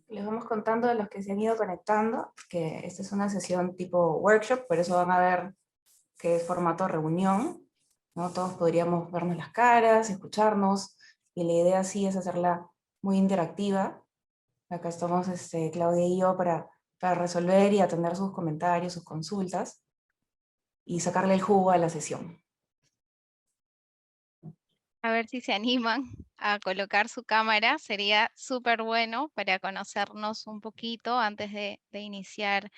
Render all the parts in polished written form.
les vamos contando a los que se han ido conectando, que esta es una sesión tipo workshop, por eso van a ver que es formato reunión, ¿no? Todos podríamos vernos las caras, escucharnos, y la idea sí es hacerla muy interactiva. Acá estamos Claudia y yo para resolver y atender sus comentarios, sus consultas, y sacarle el jugo a la sesión. A ver si se animan a colocar su cámara, sería súper bueno para conocernos un poquito antes de iniciar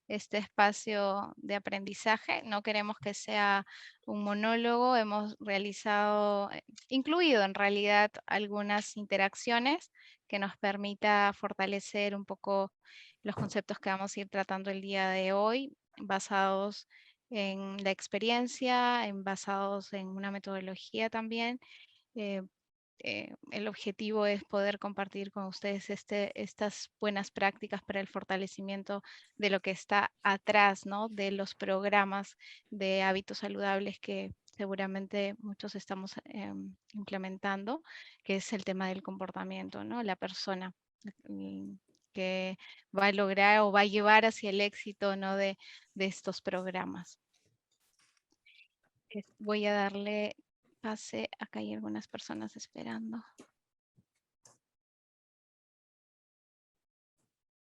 este espacio de aprendizaje. No queremos que sea un monólogo, hemos realizado, incluido en realidad algunas interacciones que nos permita fortalecer un poco los conceptos que vamos a ir tratando el día de hoy, basados en la experiencia, basados en una metodología también. eh, el objetivo es poder compartir con ustedes estas buenas prácticas para el fortalecimiento de lo que está atrás, ¿no? De los programas de hábitos saludables que seguramente muchos estamos implementando, que es el tema del comportamiento, ¿no? La persona que va a lograr o va a llevar hacia el éxito, ¿no? de estos programas. Voy a darle pase, acá hay algunas personas esperando.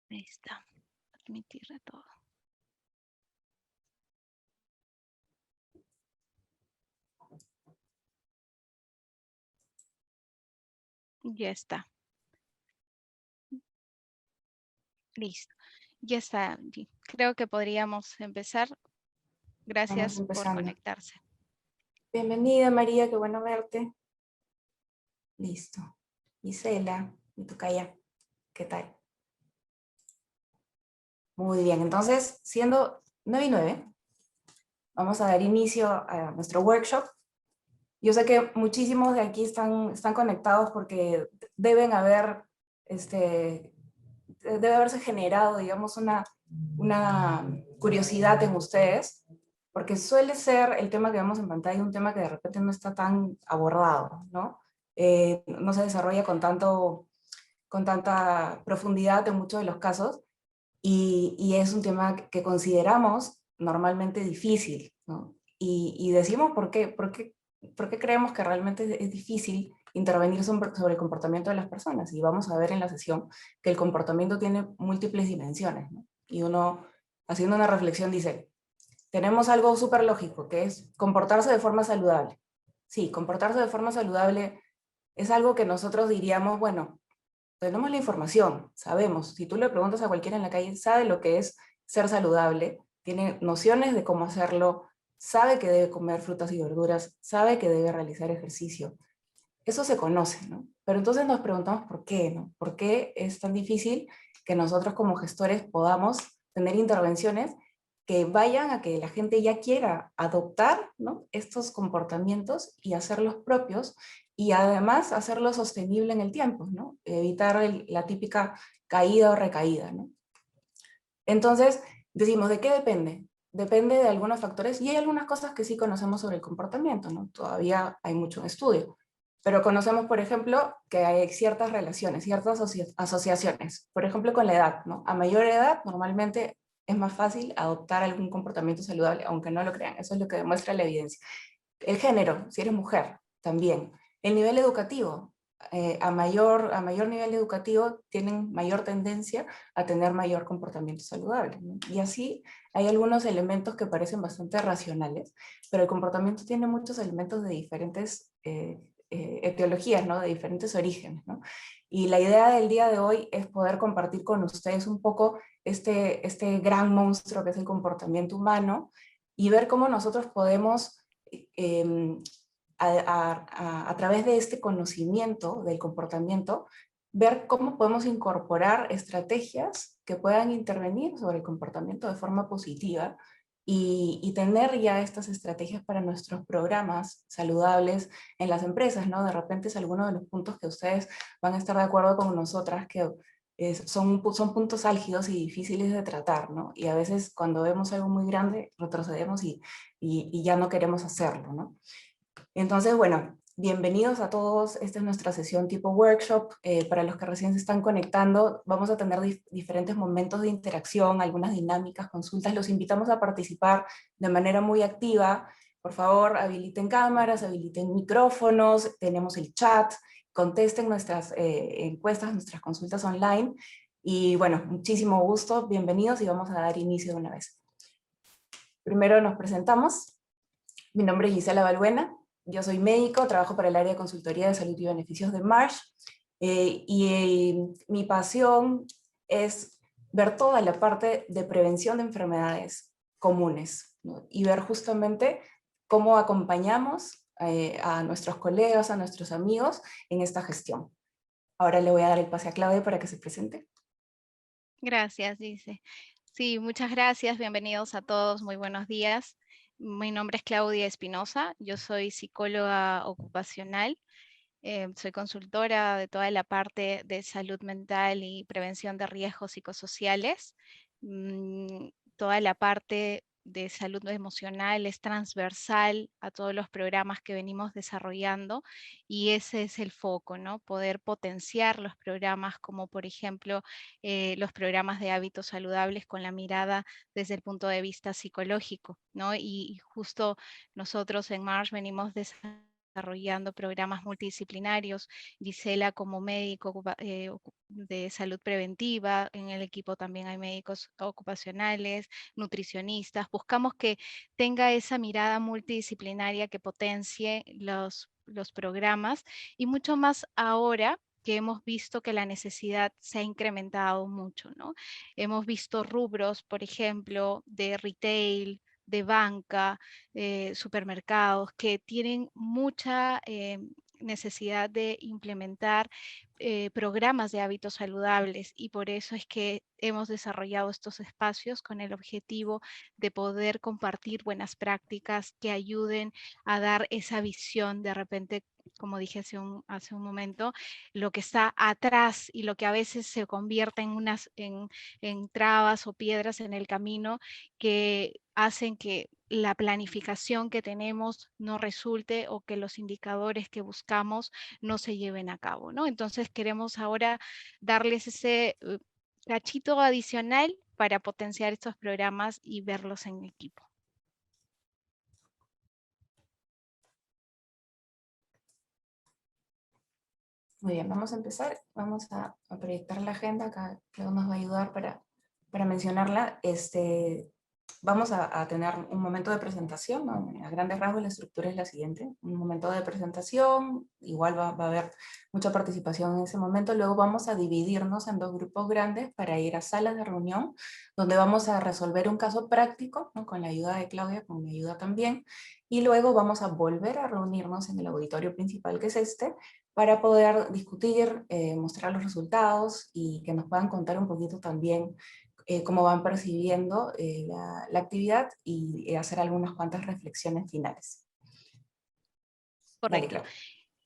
Ahí está, permitir a todo. Ya está. Listo. Ya está. Creo que podríamos empezar. Vamos Gracias por empezando. conectarse. Bienvenida María, qué bueno verte. Listo. Gisela, mi tocaya, ¿qué tal? Muy bien, entonces, siendo 9:09, vamos a dar inicio a nuestro workshop. Yo sé que muchísimos de aquí están conectados porque deben haber, debe haberse generado, digamos, una curiosidad en ustedes, porque suele ser el tema que vemos en pantalla un tema que de repente no está tan abordado, ¿no? No se desarrolla con tanta profundidad en muchos de los casos, y es un tema que consideramos normalmente difícil, ¿no? Y decimos por qué creemos que realmente es difícil intervenir sobre el comportamiento de las personas. Y vamos a ver en la sesión que el comportamiento tiene múltiples dimensiones, ¿no? Y uno, haciendo una reflexión, dice, tenemos algo súper lógico, que es comportarse de forma saludable. Sí, comportarse de forma saludable es algo que nosotros diríamos, bueno, tenemos la información, sabemos, si tú le preguntas a cualquiera en la calle, sabe lo que es ser saludable, tiene nociones de cómo hacerlo, sabe que debe comer frutas y verduras, sabe que debe realizar ejercicio. Eso se conoce, ¿no? Pero entonces nos preguntamos por qué, ¿no? ¿Por qué es tan difícil que nosotros como gestores podamos tener intervenciones que vayan a que la gente ya quiera adoptar, ¿no?, estos comportamientos y hacerlos propios, y además hacerlo sostenible en el tiempo, ¿no? Evitar la típica caída o recaída, ¿no? Entonces, decimos, ¿de qué depende? Depende de algunos factores, y hay algunas cosas que sí conocemos sobre el comportamiento, ¿no? Todavía hay mucho estudio, pero conocemos, por ejemplo, que hay ciertas relaciones, ciertas asociaciones, por ejemplo, con la edad, ¿no? A mayor edad, normalmente es más fácil adoptar algún comportamiento saludable, aunque no lo crean, eso es lo que demuestra la evidencia. El género, si eres mujer, también. El nivel educativo, a mayor nivel educativo tienen mayor tendencia a tener mayor comportamiento saludable, ¿no? Y así hay algunos elementos que parecen bastante racionales, pero el comportamiento tiene muchos elementos de diferentes etiologías, ¿no? De diferentes orígenes, ¿no? Y la idea del día de hoy es poder compartir con ustedes un poco este gran monstruo que es el comportamiento humano, y ver cómo nosotros podemos eh, a través de este conocimiento del comportamiento, ver cómo podemos incorporar estrategias que puedan intervenir sobre el comportamiento de forma positiva, y tener ya estas estrategias para nuestros programas saludables en las empresas, ¿no? De repente es alguno de los puntos que ustedes van a estar de acuerdo con nosotras, que son puntos álgidos y difíciles de tratar, ¿no? Y a veces cuando vemos algo muy grande retrocedemos y ya no queremos hacerlo, ¿no? Entonces, bueno, Bienvenidos a todos. Esta es nuestra sesión tipo workshop. Para los que recién se están conectando, vamos a tener diferentes momentos de interacción, algunas dinámicas, consultas. Los invitamos a participar de manera muy activa. Por favor, habiliten cámaras, habiliten micrófonos, tenemos el chat, contesten nuestras encuestas, nuestras consultas online. Y bueno, muchísimo gusto, bienvenidos y vamos a dar inicio de una vez. Primero nos presentamos. Mi nombre es Gisela Balbuena, yo soy médico, trabajo para el área de consultoría de salud y beneficios de Marsh, mi pasión es ver toda la parte de prevención de enfermedades comunes, ¿no? Y ver justamente cómo acompañamos a nuestros colegas, a nuestros amigos en esta gestión. Ahora le voy a dar el pase a Claudia para que se presente. Gracias, dice. Sí, muchas gracias. Bienvenidos a todos. Muy buenos días. Mi nombre es Claudia Espinosa. Yo soy psicóloga ocupacional. Soy consultora de toda la parte de salud mental y prevención de riesgos psicosociales. Toda la parte de salud emocional es transversal a todos los programas que venimos desarrollando y ese es el foco, ¿no? Poder potenciar los programas como por ejemplo los programas de hábitos saludables con la mirada desde el punto de vista psicológico, ¿no? Y justo nosotros en Marsh venimos desarrollando programas multidisciplinarios, Gisela como médico de salud preventiva, en el equipo también hay médicos ocupacionales, nutricionistas, buscamos que tenga esa mirada multidisciplinaria que potencie los programas y mucho más ahora que hemos visto que la necesidad se ha incrementado mucho, ¿no? Hemos visto rubros, por ejemplo, de retail, de banca, supermercados, que tienen mucha necesidad de implementar programas de hábitos saludables y por eso es que hemos desarrollado estos espacios con el objetivo de poder compartir buenas prácticas que ayuden a dar esa visión de repente, como dije hace un momento, lo que está atrás y lo que a veces se convierte en trabas o piedras en el camino que hacen que la planificación que tenemos no resulte o que los indicadores que buscamos no se lleven a cabo, ¿no? Entonces queremos ahora darles ese cachito adicional para potenciar estos programas y verlos en equipo. Muy bien, vamos a empezar. Vamos a proyectar la agenda. Acá Clau nos va a ayudar para mencionarla. Vamos a tener un momento de presentación, ¿no? A grandes rasgos la estructura es la siguiente. Un momento de presentación, igual va a haber mucha participación en ese momento. Luego vamos a dividirnos en dos grupos grandes para ir a salas de reunión, donde vamos a resolver un caso práctico, ¿no? Con la ayuda de Claudia, con mi ayuda también. Y luego vamos a volver a reunirnos en el auditorio principal, que es este, para poder discutir, mostrar los resultados y que nos puedan contar un poquito también cómo van percibiendo la actividad y hacer algunas cuantas reflexiones finales. Dale, Correcto. Clau.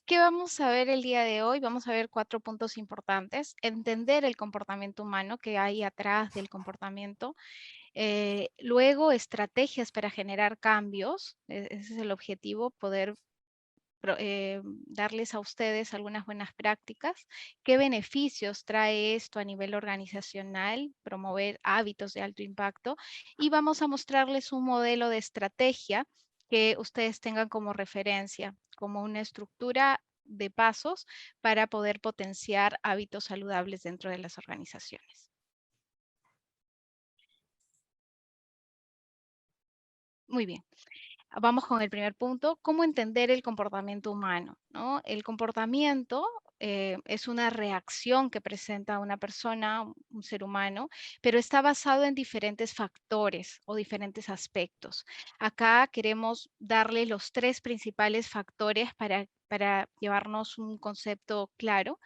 ¿Qué vamos a ver el día de hoy? Vamos a ver 4 puntos importantes. Entender el comportamiento humano que hay atrás del comportamiento. Luego, estrategias para generar cambios. Ese es el objetivo, poder darles a ustedes algunas buenas prácticas. ¿Qué beneficios trae esto a nivel organizacional? Promover hábitos de alto impacto. Y vamos a mostrarles un modelo de estrategia que ustedes tengan como referencia, como una estructura de pasos para poder potenciar hábitos saludables dentro de las organizaciones. Muy bien. Vamos con el primer punto, ¿cómo entender el comportamiento humano? ¿No? El comportamiento es una reacción que presenta una persona, un ser humano, pero está basado en diferentes factores o diferentes aspectos. Acá queremos darle los 3 principales factores para llevarnos un concepto claro.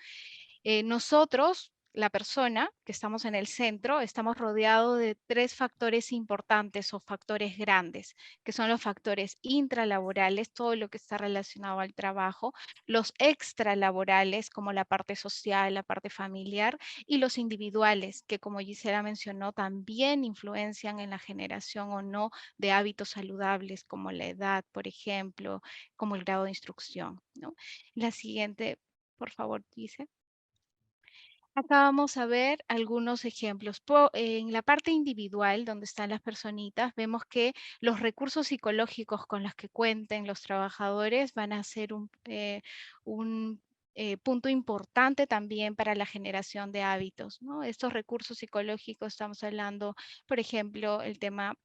Nosotros la persona, que estamos en el centro, estamos rodeados de 3 factores importantes o factores grandes, que son los factores intralaborales, todo lo que está relacionado al trabajo, los extralaborales, como la parte social, la parte familiar, y los individuales, que como Gisela mencionó, también influencian en la generación o no de hábitos saludables, como la edad, por ejemplo, como el grado de instrucción, ¿no? La siguiente, por favor, dice. Acá vamos a ver algunos ejemplos. En la parte individual, donde están las personitas, vemos que los recursos psicológicos con los que cuenten los trabajadores van a ser un punto importante también para la generación de hábitos, ¿no? Estos recursos psicológicos, estamos hablando, por ejemplo, el tema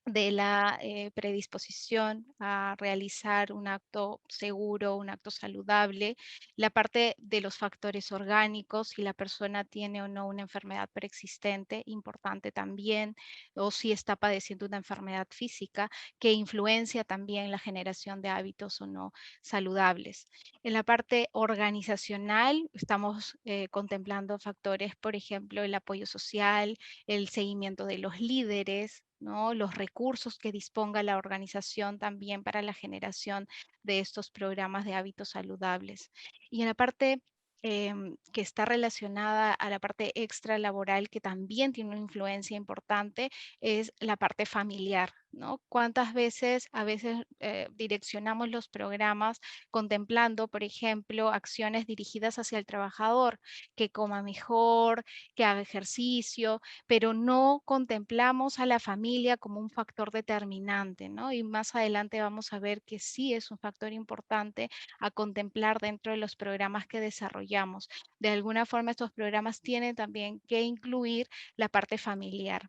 de la predisposición a realizar un acto seguro, un acto saludable, la parte de los factores orgánicos, si la persona tiene o no una enfermedad preexistente, importante también, o si está padeciendo una enfermedad física que influencia también la generación de hábitos o no saludables. En la parte organizacional, estamos contemplando factores, por ejemplo, el apoyo social, el seguimiento de los líderes, ¿no? Los recursos que disponga la organización también para la generación de estos programas de hábitos saludables. Y en la parte que está relacionada a la parte extralaboral, que también tiene una influencia importante, es la parte familiar, ¿no? ¿Cuántas veces a veces direccionamos los programas contemplando, por ejemplo, acciones dirigidas hacia el trabajador, que coma mejor, que haga ejercicio, pero no contemplamos a la familia como un factor determinante, ¿no? Y más adelante vamos a ver que sí es un factor importante a contemplar dentro de los programas que desarrollamos. De alguna forma, estos programas tienen también que incluir la parte familiar.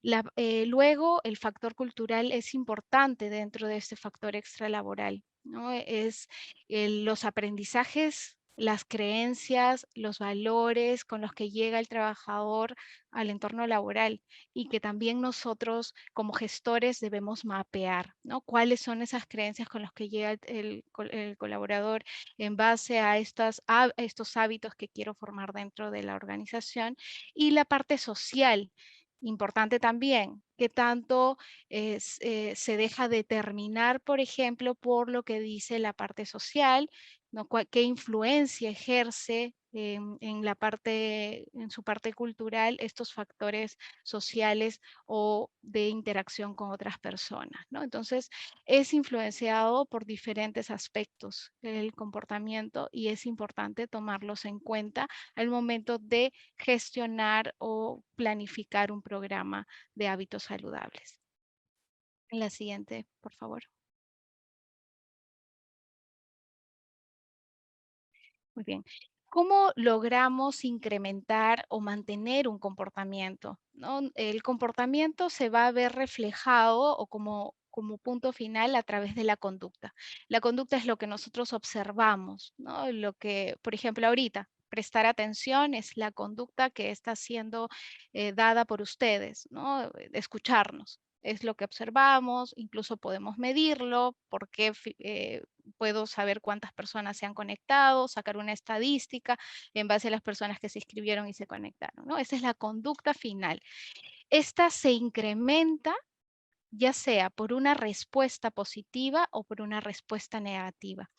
Luego, el factor cultural es importante dentro de este factor extralaboral, ¿no? Es los aprendizajes, las creencias, los valores con los que llega el trabajador al entorno laboral y que también nosotros como gestores debemos mapear, ¿no? ¿Cuáles son esas creencias con las que llega el colaborador en base a estos hábitos que quiero formar dentro de la organización? Y la parte social, importante también, que tanto se deja determinar, por ejemplo, por lo que dice la parte social, ¿no? ¿Qué influencia ejerce en su parte cultural estos factores sociales o de interacción con otras personas, ¿no? Entonces, es influenciado por diferentes aspectos el comportamiento y es importante tomarlos en cuenta al momento de gestionar o planificar un programa de hábitos saludables. La siguiente, por favor. Muy bien. ¿Cómo logramos incrementar o mantener un comportamiento? ¿No? El comportamiento se va a ver reflejado o como punto final a través de la conducta. La conducta es lo que nosotros observamos, ¿no? Lo que, por ejemplo, ahorita, prestar atención es la conducta que está siendo dada por ustedes, ¿no? Escucharnos. Es lo que observamos, incluso podemos medirlo, porque puedo saber cuántas personas se han conectado, sacar una estadística en base a las personas que se inscribieron y se conectaron, ¿no? Esa es la conducta final. Esta se incrementa ya sea por una respuesta positiva o por una respuesta negativa.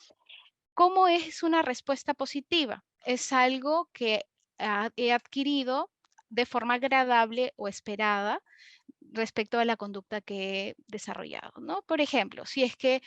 ¿Cómo es una respuesta positiva? Es algo que he adquirido de forma agradable o esperada respecto a la conducta que he desarrollado, ¿no? Por ejemplo, si es que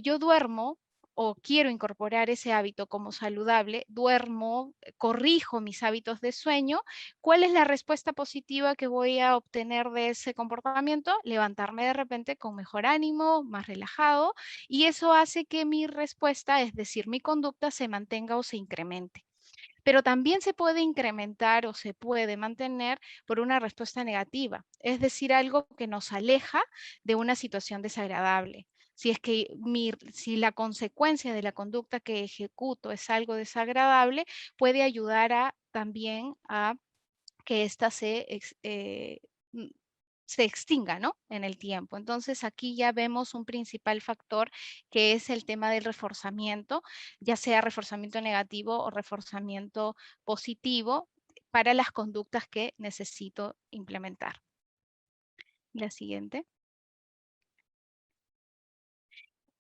yo duermo o quiero incorporar ese hábito como saludable, duermo, corrijo mis hábitos de sueño, ¿cuál es la respuesta positiva que voy a obtener de ese comportamiento? Levantarme de repente con mejor ánimo, más relajado, y eso hace que mi respuesta, es decir, mi conducta, se mantenga o se incremente. Pero también se puede incrementar o se puede mantener por una respuesta negativa, es decir, algo que nos aleja de una situación desagradable. Si es que si la consecuencia de la conducta que ejecuto es algo desagradable, puede ayudar también a que ésta mm, se extinga, ¿no? En el tiempo. Entonces aquí ya vemos un principal factor que es el tema del reforzamiento, ya sea reforzamiento negativo o reforzamiento positivo para las conductas que necesito implementar. La siguiente.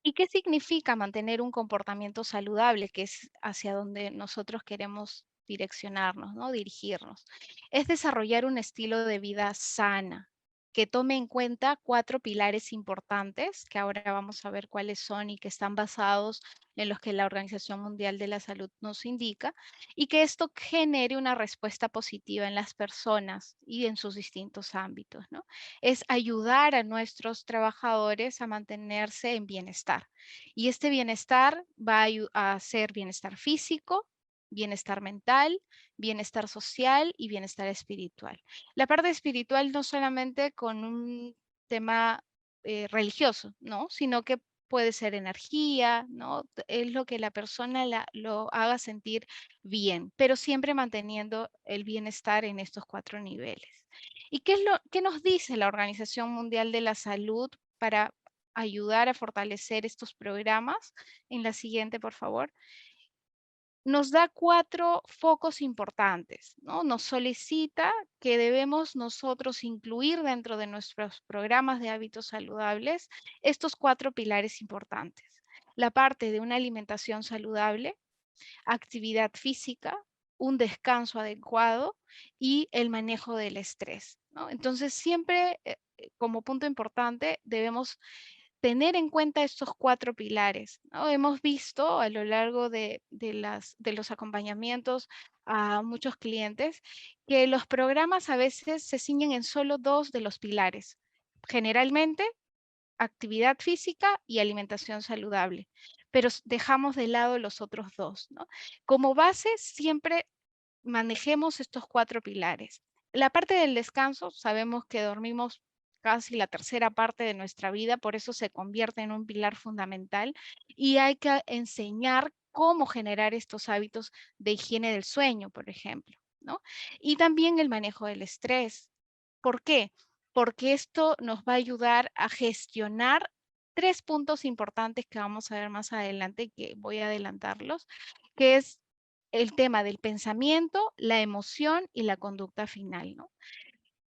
¿Y qué significa mantener un comportamiento saludable, que es hacia donde nosotros queremos direccionarnos, ¿no? Dirigirnos? Es desarrollar un estilo de vida sana, que tome en cuenta 4 pilares importantes, que ahora vamos a ver cuáles son y que están basados en los que la Organización Mundial de la Salud nos indica, y que esto genere una respuesta positiva en las personas y en sus distintos ámbitos, ¿no? Es ayudar a nuestros trabajadores a mantenerse en bienestar. Y este bienestar va a ser bienestar físico, bienestar mental, bienestar social y bienestar espiritual. La parte espiritual no solamente con un tema religioso, ¿no? Sino que puede ser energía, ¿no? Es lo que la persona lo haga sentir bien, pero siempre manteniendo el bienestar en estos 4 niveles. ¿Y qué nos dice la Organización Mundial de la Salud para ayudar a fortalecer estos programas? En la siguiente, por favor. Nos da 4 focos importantes, ¿no? Nos solicita que debemos nosotros incluir dentro de nuestros programas de hábitos saludables estos 4 pilares importantes. La parte de una alimentación saludable, actividad física, un descanso adecuado y el manejo del estrés, ¿no? Entonces, siempre como punto importante debemos tener en cuenta estos 4 pilares, ¿no? Hemos visto a lo largo de los acompañamientos a muchos clientes que los programas a veces se ciñen en solo 2 de los pilares. Generalmente actividad física y alimentación saludable, pero dejamos de lado los otros 2, ¿no? Como base, siempre manejemos estos 4 pilares. La parte del descanso, sabemos que dormimos casi la tercera parte de nuestra vida, por eso se convierte en un pilar fundamental y hay que enseñar cómo generar estos hábitos de higiene del sueño, por ejemplo, ¿no? Y también el manejo del estrés. ¿Por qué? Porque esto nos va a ayudar a gestionar 3 puntos importantes que vamos a ver más adelante, que voy a adelantarlos, que es el tema del pensamiento, la emoción y la conducta final, ¿no?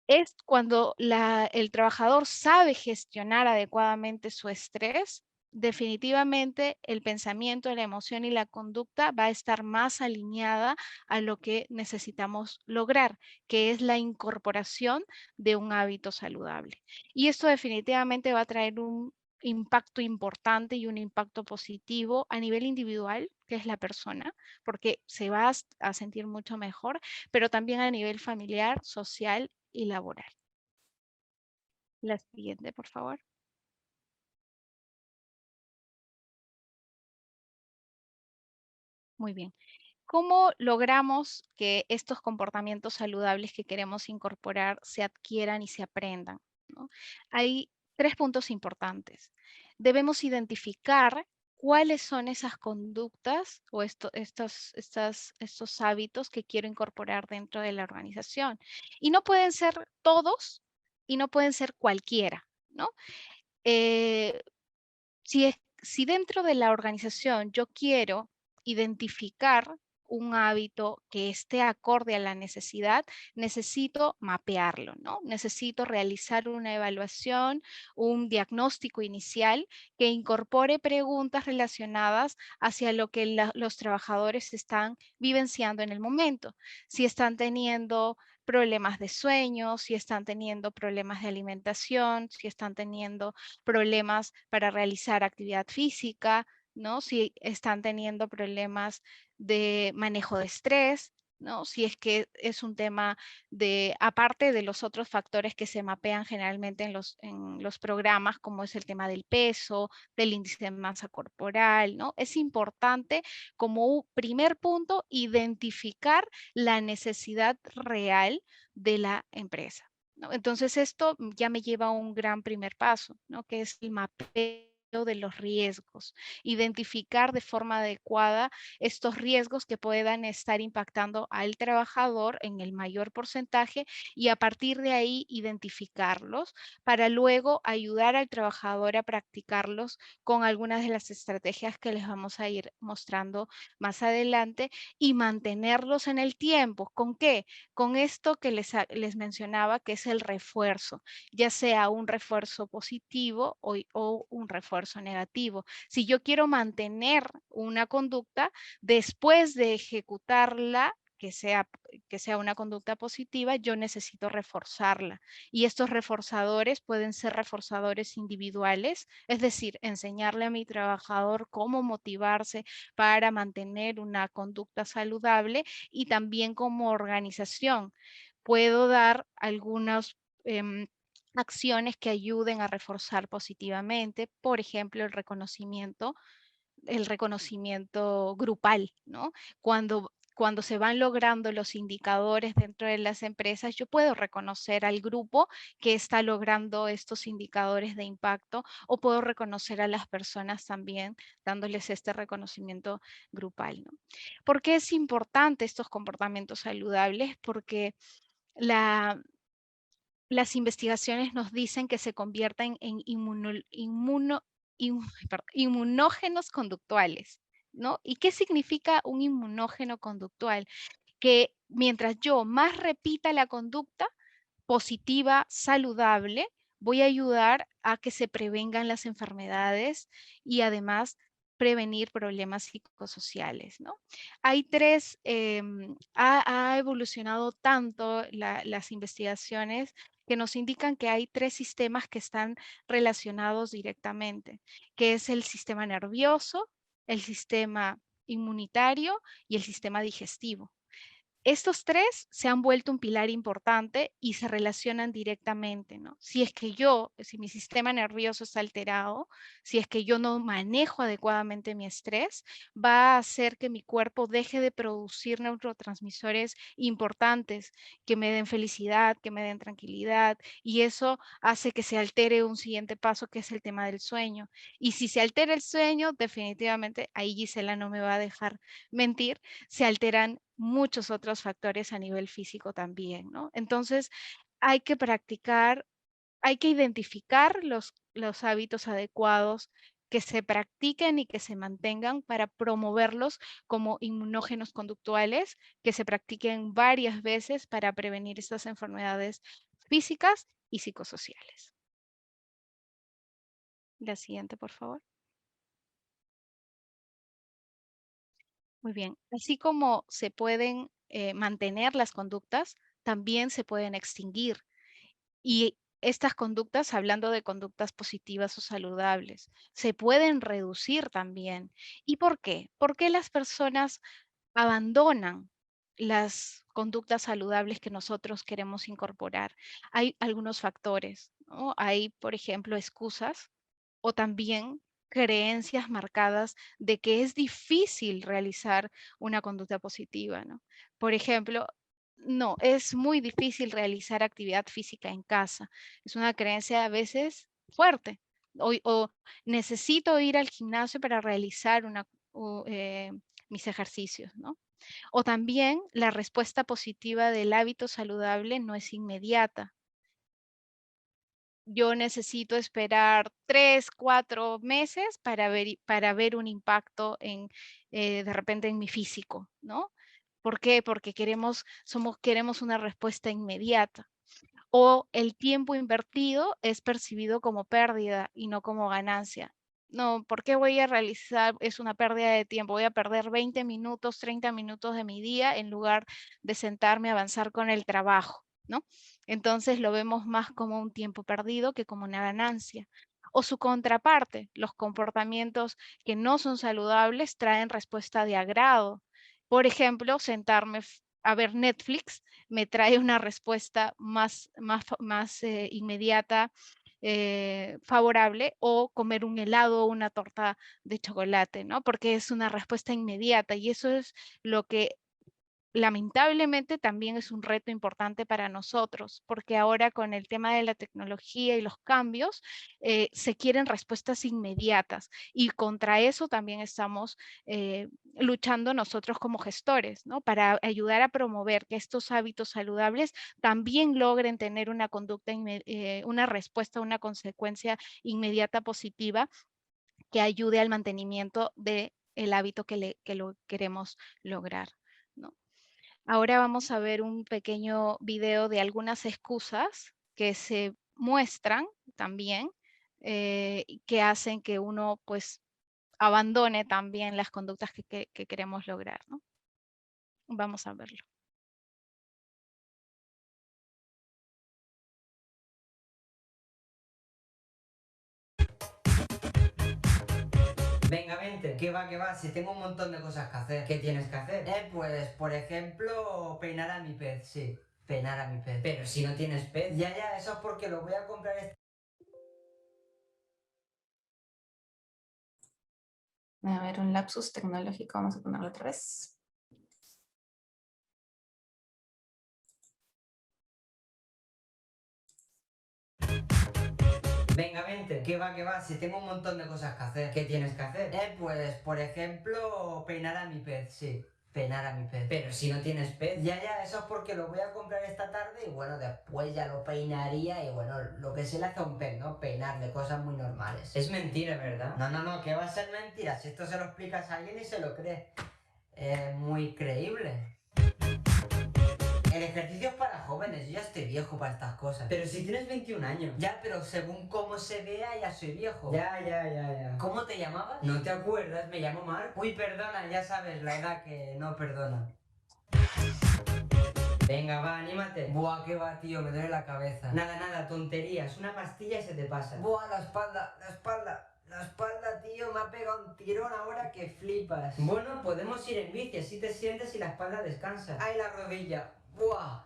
Es cuando el trabajador sabe gestionar adecuadamente su estrés, definitivamente el pensamiento, la emoción y la conducta va a estar más alineada a lo que necesitamos lograr, que es la incorporación de un hábito saludable. Y esto definitivamente va a traer un impacto importante y un impacto positivo a nivel individual, que es la persona, porque se va a sentir mucho mejor, pero también a nivel familiar, social y laboral. La siguiente, por favor. Muy bien. ¿Cómo logramos que estos comportamientos saludables que queremos incorporar se adquieran y se aprendan, ¿no? Hay 3 puntos importantes. Debemos identificar cuáles son esas conductas o estos hábitos que quiero incorporar dentro de la organización. Y no pueden ser todos y no pueden ser cualquiera, ¿no? Eh, si dentro de la organización yo quiero identificar un hábito que esté acorde a la necesidad, necesito mapearlo, ¿no? Necesito realizar una evaluación, un diagnóstico inicial que incorpore preguntas relacionadas hacia lo que los trabajadores están vivenciando en el momento. Si están teniendo problemas de sueño, si están teniendo problemas de alimentación, si están teniendo problemas para realizar actividad física, ¿no? Si están teniendo problemas de manejo de estrés, ¿no? Si es que es un tema de, aparte de los otros factores que se mapean generalmente en los programas, como es el tema del peso, del índice de masa corporal, ¿no? Es importante como un primer punto identificar la necesidad real de la empresa, ¿no? Entonces esto ya me lleva a un gran primer paso, ¿no? Que es el mapeo de los riesgos, identificar de forma adecuada estos riesgos que puedan estar impactando al trabajador en el mayor porcentaje y a partir de ahí identificarlos para luego ayudar al trabajador a practicarlos con algunas de las estrategias que les vamos a ir mostrando más adelante y mantenerlos en el tiempo. ¿Con qué? Con esto que les mencionaba, que es el refuerzo, ya sea un refuerzo positivo o un refuerzo negativo. Si yo quiero mantener una conducta, después de ejecutarla, que sea una conducta positiva, yo necesito reforzarla. Y estos reforzadores pueden ser reforzadores individuales, es decir, enseñarle a mi trabajador cómo motivarse para mantener una conducta saludable y también como organización. Puedo dar algunos acciones que ayuden a reforzar positivamente, por ejemplo, el reconocimiento grupal, ¿no? Cuando se van logrando los indicadores dentro de las empresas, yo puedo reconocer al grupo que está logrando estos indicadores de impacto o puedo reconocer a las personas también dándoles este reconocimiento grupal, ¿no? ¿Por qué es importante estos comportamientos saludables? Porque la, las investigaciones nos dicen que se convierten en inmunógenos conductuales, ¿no? ¿Y qué significa un inmunógeno conductual? Que mientras yo más repita la conducta positiva, saludable, voy a ayudar a que se prevengan las enfermedades y además prevenir problemas psicosociales, ¿no? Hay tres, ha evolucionado tanto las investigaciones que nos indican que hay tres sistemas que están relacionados directamente, que es el sistema nervioso, el sistema inmunitario y el sistema digestivo. Estos tres se han vuelto un pilar importante y se relacionan directamente, ¿no? Si mi sistema nervioso está alterado, si es que yo no manejo adecuadamente mi estrés, va a hacer que mi cuerpo deje de producir neurotransmisores importantes que me den felicidad, que me den tranquilidad, y eso hace que se altere un siguiente paso, que es el tema del sueño. Y si se altera el sueño, definitivamente, ahí Gisela no me va a dejar mentir, se alteran muchos otros factores a nivel físico también, ¿no? Entonces, hay que practicar, hay que identificar los hábitos adecuados que se practiquen y que se mantengan para promoverlos como inmunógenos conductuales, que se practiquen varias veces para prevenir estas enfermedades físicas y psicosociales. La siguiente, por favor. Muy bien. Así como se pueden mantener las conductas, también se pueden extinguir. Y estas conductas, hablando de conductas positivas o saludables, se pueden reducir también. ¿Y por qué? ¿Por qué las personas abandonan las conductas saludables que nosotros queremos incorporar? Hay algunos factores, ¿no? Hay, por ejemplo, excusas o también creencias marcadas de que es difícil realizar una conducta positiva, ¿no? Por ejemplo, no, es muy difícil realizar actividad física en casa. Es una creencia a veces fuerte. O necesito ir al gimnasio para realizar mis ejercicios, ¿no? O también la respuesta positiva del hábito saludable no es inmediata. Yo necesito esperar 3, 4 meses para ver un impacto de repente en mi físico, ¿no? ¿Por qué? Porque queremos una respuesta inmediata. O el tiempo invertido es percibido como pérdida y no como ganancia. No, ¿por qué voy a realizar? Es una pérdida de tiempo. Voy a perder 20 minutos, 30 minutos de mi día en lugar de sentarme a avanzar con el trabajo, ¿no? Entonces lo vemos más como un tiempo perdido que como una ganancia. O su contraparte, los comportamientos que no son saludables traen respuesta de agrado. Por ejemplo, sentarme a ver Netflix me trae una respuesta más inmediata, favorable, o comer un helado o una torta de chocolate, ¿no? Porque es una respuesta inmediata y eso es lo que lamentablemente también es un reto importante para nosotros, porque ahora con el tema de la tecnología y los cambios, se quieren respuestas inmediatas y contra eso también estamos luchando nosotros como gestores, ¿no? Para ayudar a promover que estos hábitos saludables también logren tener una conducta, una respuesta, una consecuencia inmediata positiva que ayude al mantenimiento del hábito que lo queremos lograr, ¿no? Ahora vamos a ver un pequeño video de algunas excusas que se muestran también, que hacen que uno pues abandone también las conductas que queremos lograr, ¿no? Vamos a verlo. Venga, vente, que va, si tengo un montón de cosas que hacer. ¿Qué tienes que hacer? Pues, por ejemplo, peinar a mi pez, sí. Peinar a mi pez. Pero si no tienes pez. Ya, eso es porque lo voy a comprar A ver, un lapsus tecnológico, vamos a ponerlo otra vez. Venga, vente, que va, si tengo un montón de cosas que hacer. ¿Qué tienes que hacer? Pues, por ejemplo, peinar a mi pez, sí. Peinar a mi pez. Pero si no tienes pez. Ya, eso es porque lo voy a comprar esta tarde y bueno, después ya lo peinaría y bueno, lo que se le hace a un pez, ¿no? Peinarle, cosas muy normales. Es mentira, ¿verdad? No, que va a ser mentira. Si esto se lo explicas a alguien y se lo cree. Es muy creíble. El ejercicio es para jóvenes, yo ya estoy viejo para estas cosas. Pero si tienes 21 años. Ya, pero según cómo se vea, ya soy viejo. Ya. ¿Cómo te llamabas? ¿No te acuerdas? Me llamo Mark. Uy, perdona, ya sabes, la edad que no perdona. Venga, va, anímate. Buah, qué va, tío, me duele la cabeza. Nada, tonterías. Una pastilla y se te pasa. Buah, la espalda. La espalda, tío, me ha pegado un tirón ahora que flipas. Bueno, podemos ir en bici, así te sientes y la espalda descansa. Ay, la rodilla. Buah,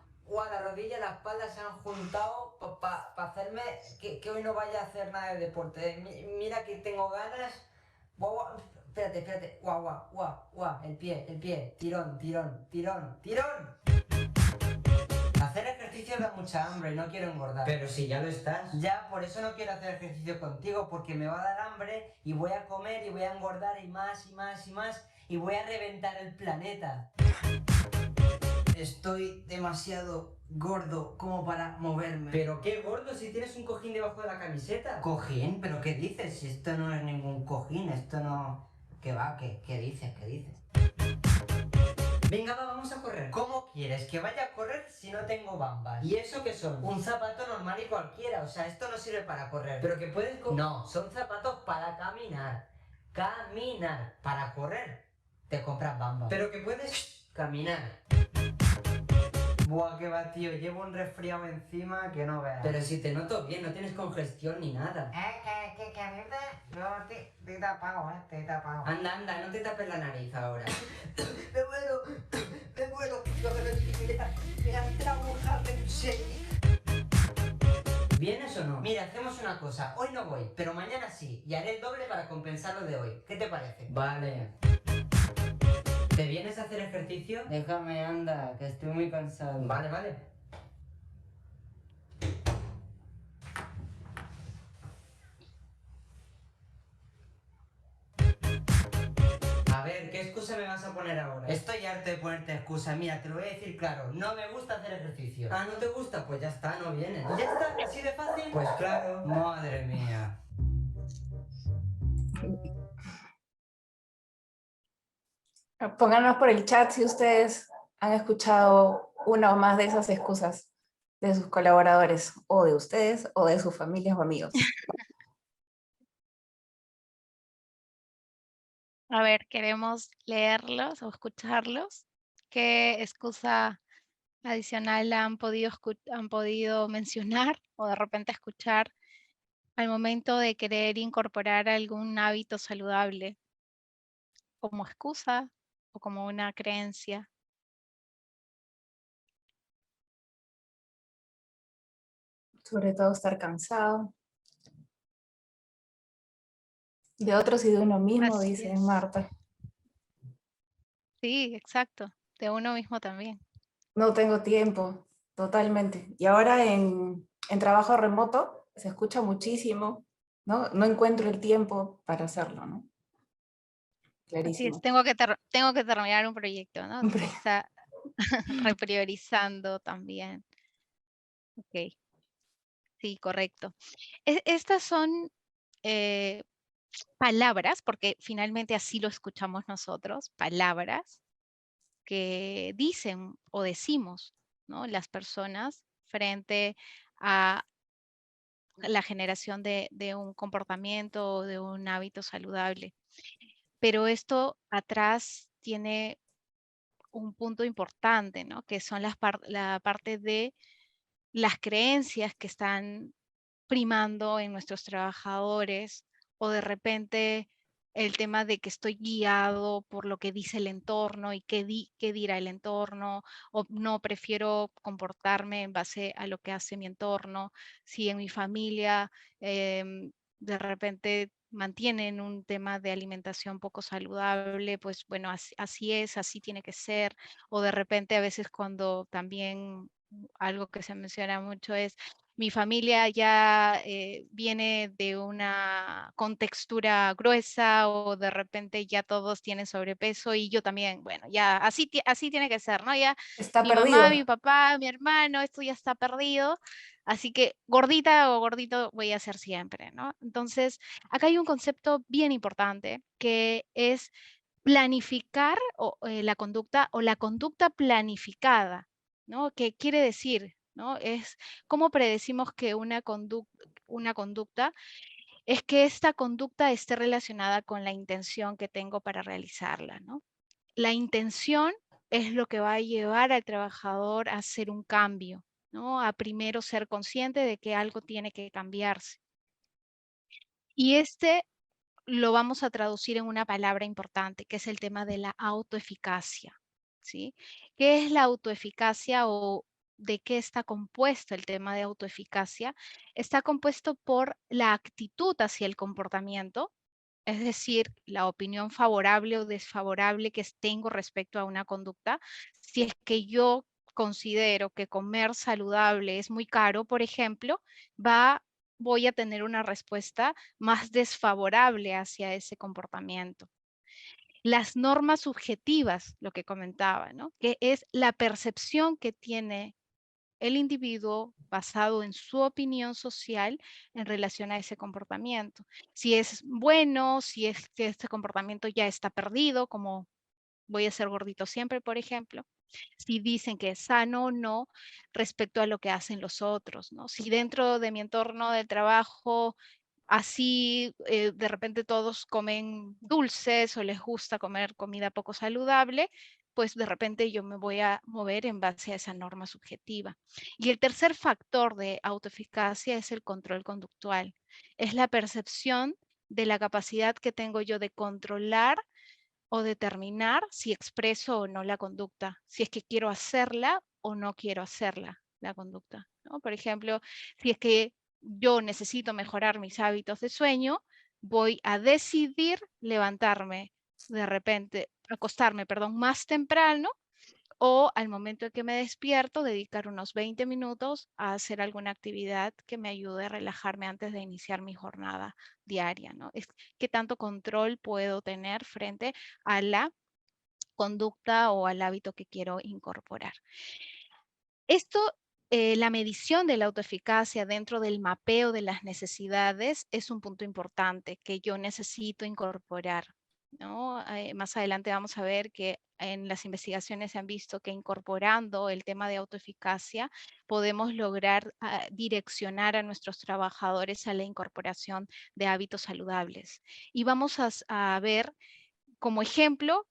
la rodilla y la espalda se han juntado para hacerme que hoy no vaya a hacer nada de deporte. Mira que tengo ganas. Buah, espérate. Guau. El pie. Tirón. Hacer ejercicio da mucha hambre y no quiero engordar. Pero si ya lo estás. Ya, por eso no quiero hacer ejercicio contigo, porque me va a dar hambre y voy a comer y voy a engordar y más y voy a reventar el planeta. Estoy demasiado gordo como para moverme. ¿Pero qué gordo si tienes un cojín debajo de la camiseta? ¿Cojín? ¿Pero qué dices? Si esto no es ningún cojín, esto no... ¿Qué va? ¿Qué dices? Venga, vamos a correr. ¿Cómo quieres que vaya a correr si no tengo bambas? ¿Y eso qué son? Un zapato normal y cualquiera, o sea, esto no sirve para correr. ¿Pero que puedes No, son zapatos para caminar. Para correr te compras bambas. ¿Pero que puedes caminar? Buah, que va, tío, llevo un resfriado encima que no veas. Pero si te noto bien, no tienes congestión ni nada. ¿Qué dices? No, te apago, te apago. Anda, no te tapes la nariz ahora. Me muero. Me han trabajado en serio. ¿Vienes o no? Mira, hacemos una cosa. Hoy no voy, pero mañana sí. Y haré el doble para compensar lo de hoy. ¿Qué te parece? Vale. ¿Te vienes a hacer ejercicio? Déjame, anda, que estoy muy cansado. Vale. A ver, ¿qué excusa me vas a poner ahora? Estoy harto de ponerte excusas. Mira, te lo voy a decir claro. No me gusta hacer ejercicio. Ah, ¿no te gusta? Pues ya está, no vienes. ¿Ya está? ¿Así de fácil? Pues claro. Madre mía. Pónganos por el chat si ustedes han escuchado una o más de esas excusas de sus colaboradores, o de ustedes, o de sus familias o amigos. A ver, queremos leerlos o escucharlos. ¿Qué excusa adicional han podido mencionar o de repente escuchar al momento de querer incorporar algún hábito saludable como excusa o como una creencia? Sobre todo estar cansado. De otros y de uno mismo, Así dice es. Marta. Sí, exacto. de uno mismo también. No tengo tiempo, totalmente. Y ahora en trabajo remoto se escucha muchísimo, ¿no? No encuentro el tiempo para hacerlo, ¿no? Así es, Clarísimo. tengo que terminar un proyecto, ¿no? Hombre, Está repriorizando también. Ok, sí, correcto. Estas son palabras, porque finalmente así lo escuchamos nosotros, palabras que dicen o decimos, ¿no? Las personas frente a la generación de un comportamiento o de un hábito saludable. Pero esto atrás tiene un punto importante, ¿no? Que son la parte de las creencias que están primando en nuestros trabajadores, o de repente el tema de que estoy guiado por lo que dice el entorno y qué dirá el entorno, o no prefiero comportarme en base a lo que hace mi entorno. Si en mi familia de repente mantienen un tema de alimentación poco saludable, pues bueno, así es, así tiene que ser. O de repente a veces cuando también algo que se menciona mucho es mi familia ya viene de una contextura gruesa, o de repente ya todos tienen sobrepeso y yo también, bueno, ya así tiene que ser, ¿no? Ya está mi mamá, mi perdido. papá, mi hermano, esto ya está perdido, así que gordita o gordito voy a ser siempre, ¿no? Entonces, acá hay un concepto bien importante que es planificar la conducta, o la conducta planificada, ¿no? ¿Qué quiere decir? ¿No? Es cómo predecimos que una conducta es que esta conducta esté relacionada con la intención que tengo para realizarla, ¿no? La intención es lo que va a llevar al trabajador a hacer un cambio, ¿no? A primero ser consciente de que algo tiene que cambiarse. Y lo vamos a traducir en una palabra importante, que es el tema de la autoeficacia, ¿sí? ¿Qué es la autoeficacia, o de qué está compuesto el tema de autoeficacia? Está compuesto por la actitud hacia el comportamiento, es decir, la opinión favorable o desfavorable que tengo respecto a una conducta. Si es que yo considero que comer saludable es muy caro, por ejemplo, voy a tener una respuesta más desfavorable hacia ese comportamiento. Las normas subjetivas, lo que comentaba, ¿no? Que es la percepción que tiene el individuo basado en su opinión social en relación a ese comportamiento. Si es bueno, si es que este comportamiento ya está perdido, como voy a ser gordito siempre, por ejemplo. Si dicen que es sano o no respecto a lo que hacen los otros, ¿no? Si dentro de mi entorno de trabajo así de repente todos comen dulces o les gusta comer comida poco saludable, pues de repente yo me voy a mover en base a esa norma subjetiva. Y el tercer factor de autoeficacia es el control conductual. Es la percepción de la capacidad que tengo yo de controlar o determinar si expreso o no la conducta, si es que quiero hacerla o no quiero hacerla, la conducta, ¿no? Por ejemplo, si es que yo necesito mejorar mis hábitos de sueño, voy a decidir levantarme de repente, acostarme, perdón, más temprano, o al momento en que me despierto, dedicar unos 20 minutos a hacer alguna actividad que me ayude a relajarme antes de iniciar mi jornada diaria, ¿no? Es qué tanto control puedo tener frente a la conducta o al hábito que quiero incorporar. Esto, la medición de la autoeficacia dentro del mapeo de las necesidades es un punto importante que yo necesito incorporar, ¿no? Más adelante vamos a ver que en las investigaciones se han visto que incorporando el tema de autoeficacia podemos lograr direccionar a nuestros trabajadores a la incorporación de hábitos saludables. Y vamos a ver como ejemplo,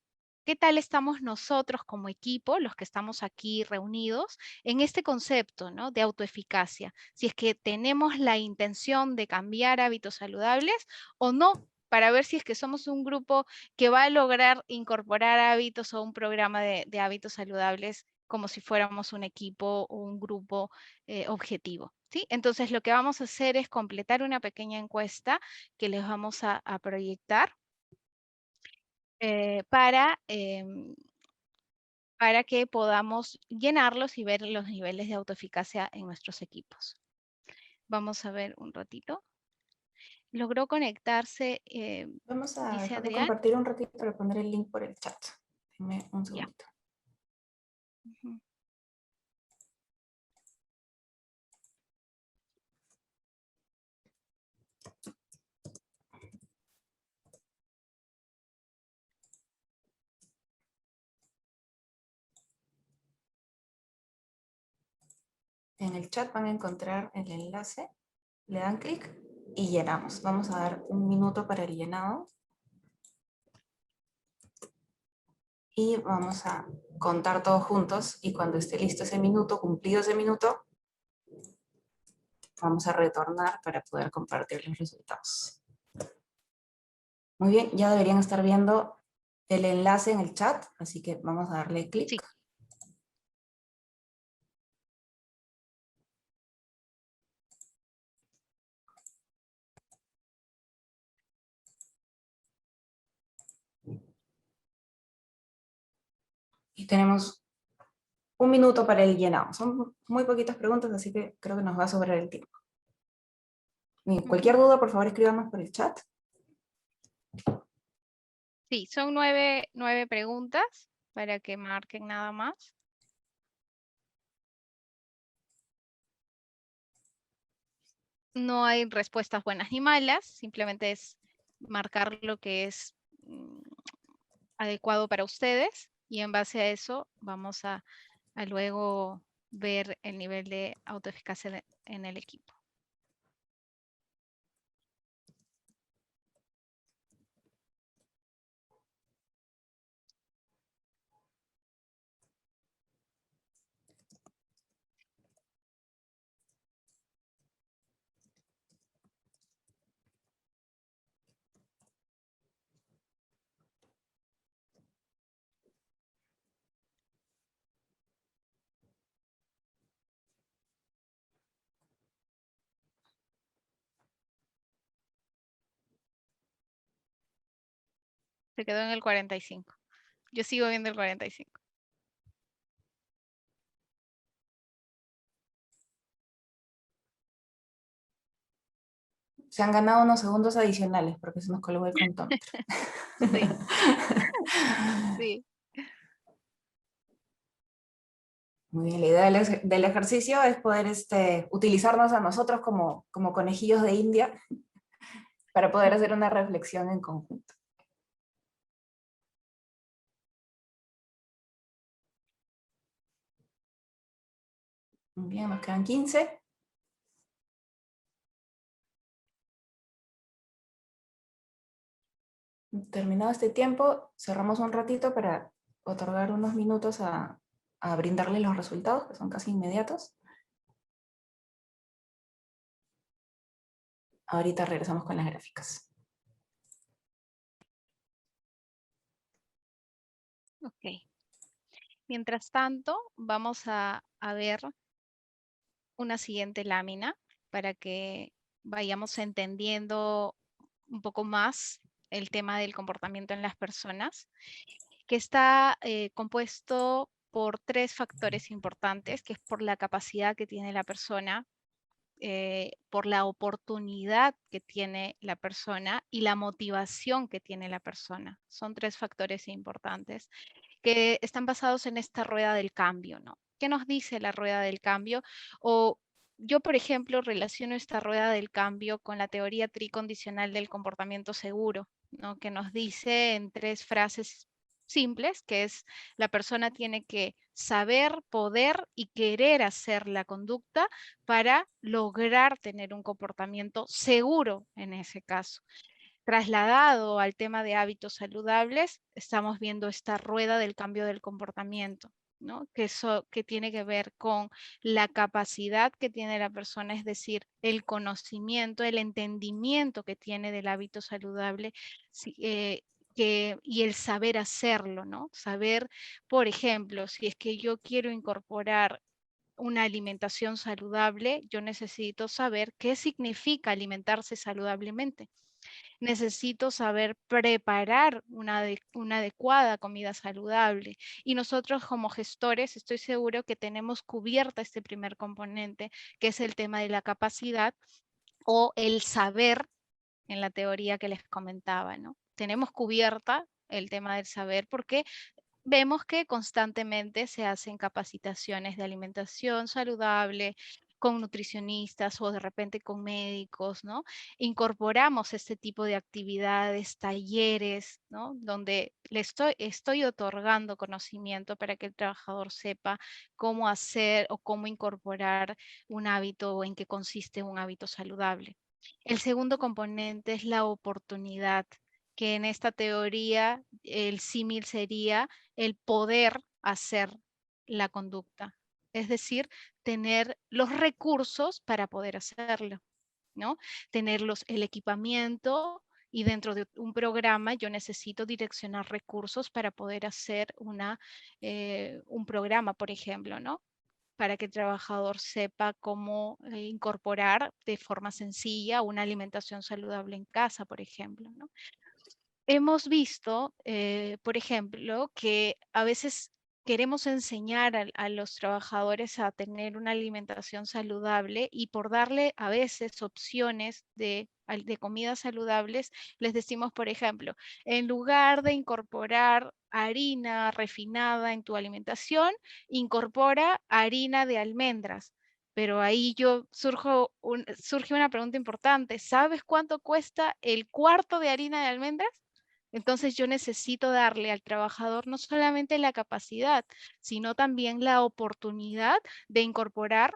¿qué tal estamos nosotros como equipo, los que estamos aquí reunidos, en este concepto, ¿no? De autoeficacia? Si es que tenemos la intención de cambiar hábitos saludables o no, para ver si es que somos un grupo que va a lograr incorporar hábitos o un programa de hábitos saludables como si fuéramos un equipo o un grupo objetivo. ¿Sí? Entonces, lo que vamos a hacer es completar una pequeña encuesta que les vamos a proyectar para para que podamos llenarlos y ver los niveles de autoeficacia en nuestros equipos. Vamos a ver un ratito. Logró conectarse, Vamos a dice dejar de Adrián. compartir un ratito para poner el link por el chat. Dime un Ya. segundito. Ujú. En el chat van a encontrar el enlace, le dan clic y llenamos. Vamos a dar un minuto para el llenado. Y vamos a contar todos juntos y cuando esté listo ese minuto, cumplido ese minuto, vamos a retornar para poder compartir los resultados. Muy bien, ya deberían estar viendo el enlace en el chat, así que vamos a darle clic. Sí. Y tenemos un minuto para el llenado. Son muy poquitas preguntas, así que creo que nos va a sobrar el tiempo. Bien, cualquier duda, por favor, escríbanos por el chat. Sí, son 9 preguntas para que marquen nada más. No hay respuestas buenas ni malas, simplemente es marcar lo que es adecuado para ustedes y en base a eso vamos a luego ver el nivel de autoeficacia en el equipo. Se quedó en el 45. Yo sigo viendo el 45. Se han ganado unos segundos adicionales porque se nos colgó el contómetro. Sí. Sí. Muy bien, la idea del ejercicio es poder utilizarnos a nosotros como conejillos de India para poder hacer una reflexión en conjunto. Muy bien, nos quedan 15. Terminado este tiempo, cerramos un ratito para otorgar unos minutos a brindarles los resultados, que son casi inmediatos. Ahorita regresamos con las gráficas. Ok. Mientras tanto, vamos a ver una siguiente lámina para que vayamos entendiendo un poco más el tema del comportamiento en las personas, que está compuesto por 3 factores importantes, que es por la capacidad que tiene la persona, por la oportunidad que tiene la persona y la motivación que tiene la persona. Son 3 factores importantes que están basados en esta rueda del cambio, ¿no? ¿Qué nos dice la rueda del cambio? O yo, por ejemplo, relaciono esta rueda del cambio con la teoría tricondicional del comportamiento seguro, ¿no? Que nos dice en 3 frases simples, que es la persona tiene que saber, poder y querer hacer la conducta para lograr tener un comportamiento seguro en ese caso. Trasladado al tema de hábitos saludables, estamos viendo esta rueda del cambio del comportamiento, ¿no? Que tiene que ver con la capacidad que tiene la persona, es decir, el conocimiento, el entendimiento que tiene del hábito saludable y el saber hacerlo, ¿no? Saber, por ejemplo, si es que yo quiero incorporar una alimentación saludable, yo necesito saber qué significa alimentarse saludablemente. necesito saber preparar una adecuada comida saludable. Y nosotros como gestores estoy seguro que tenemos cubierta este primer componente, que es el tema de la capacidad o el saber en la teoría que les comentaba, ¿no? Tenemos cubierta el tema del saber porque vemos que constantemente se hacen capacitaciones de alimentación saludable con nutricionistas o de repente con médicos, ¿no? Incorporamos este tipo de actividades, talleres, ¿no? Donde le estoy otorgando conocimiento para que el trabajador sepa cómo hacer o cómo incorporar un hábito o en qué consiste un hábito saludable. El segundo componente es la oportunidad, que en esta teoría el símil sería el poder hacer la conducta, es decir, tener los recursos para poder hacerlo, ¿no? Tener el equipamiento y dentro de un programa yo necesito direccionar recursos para poder hacer un programa, por ejemplo, ¿no? Para que el trabajador sepa cómo incorporar de forma sencilla una alimentación saludable en casa, por ejemplo, ¿no? Hemos visto, por ejemplo, que a veces queremos enseñar a los trabajadores a tener una alimentación saludable y por darle a veces opciones de comidas saludables, les decimos, por ejemplo, en lugar de incorporar harina refinada en tu alimentación, incorpora harina de almendras. Pero ahí surge una pregunta importante. ¿Sabes cuánto cuesta el cuarto de harina de almendras? Entonces yo necesito darle al trabajador no solamente la capacidad, sino también la oportunidad de incorporar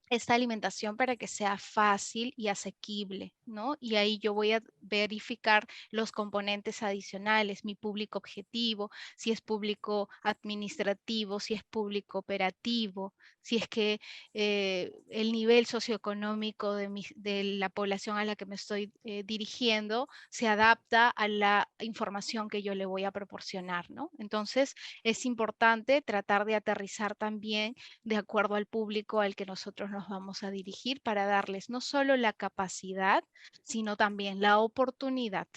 esta alimentación para que sea fácil y asequible, ¿no? Y ahí yo voy a verificar los componentes adicionales, mi público objetivo, si es público administrativo, si es público operativo, si es que el nivel socioeconómico de la población a la que me estoy dirigiendo se adapta a la información que yo le voy a proporcionar, ¿no? Entonces es importante tratar de aterrizar también de acuerdo al público al que nosotros nos vamos a dirigir para darles no solo la capacidad, sino también la oportunidad,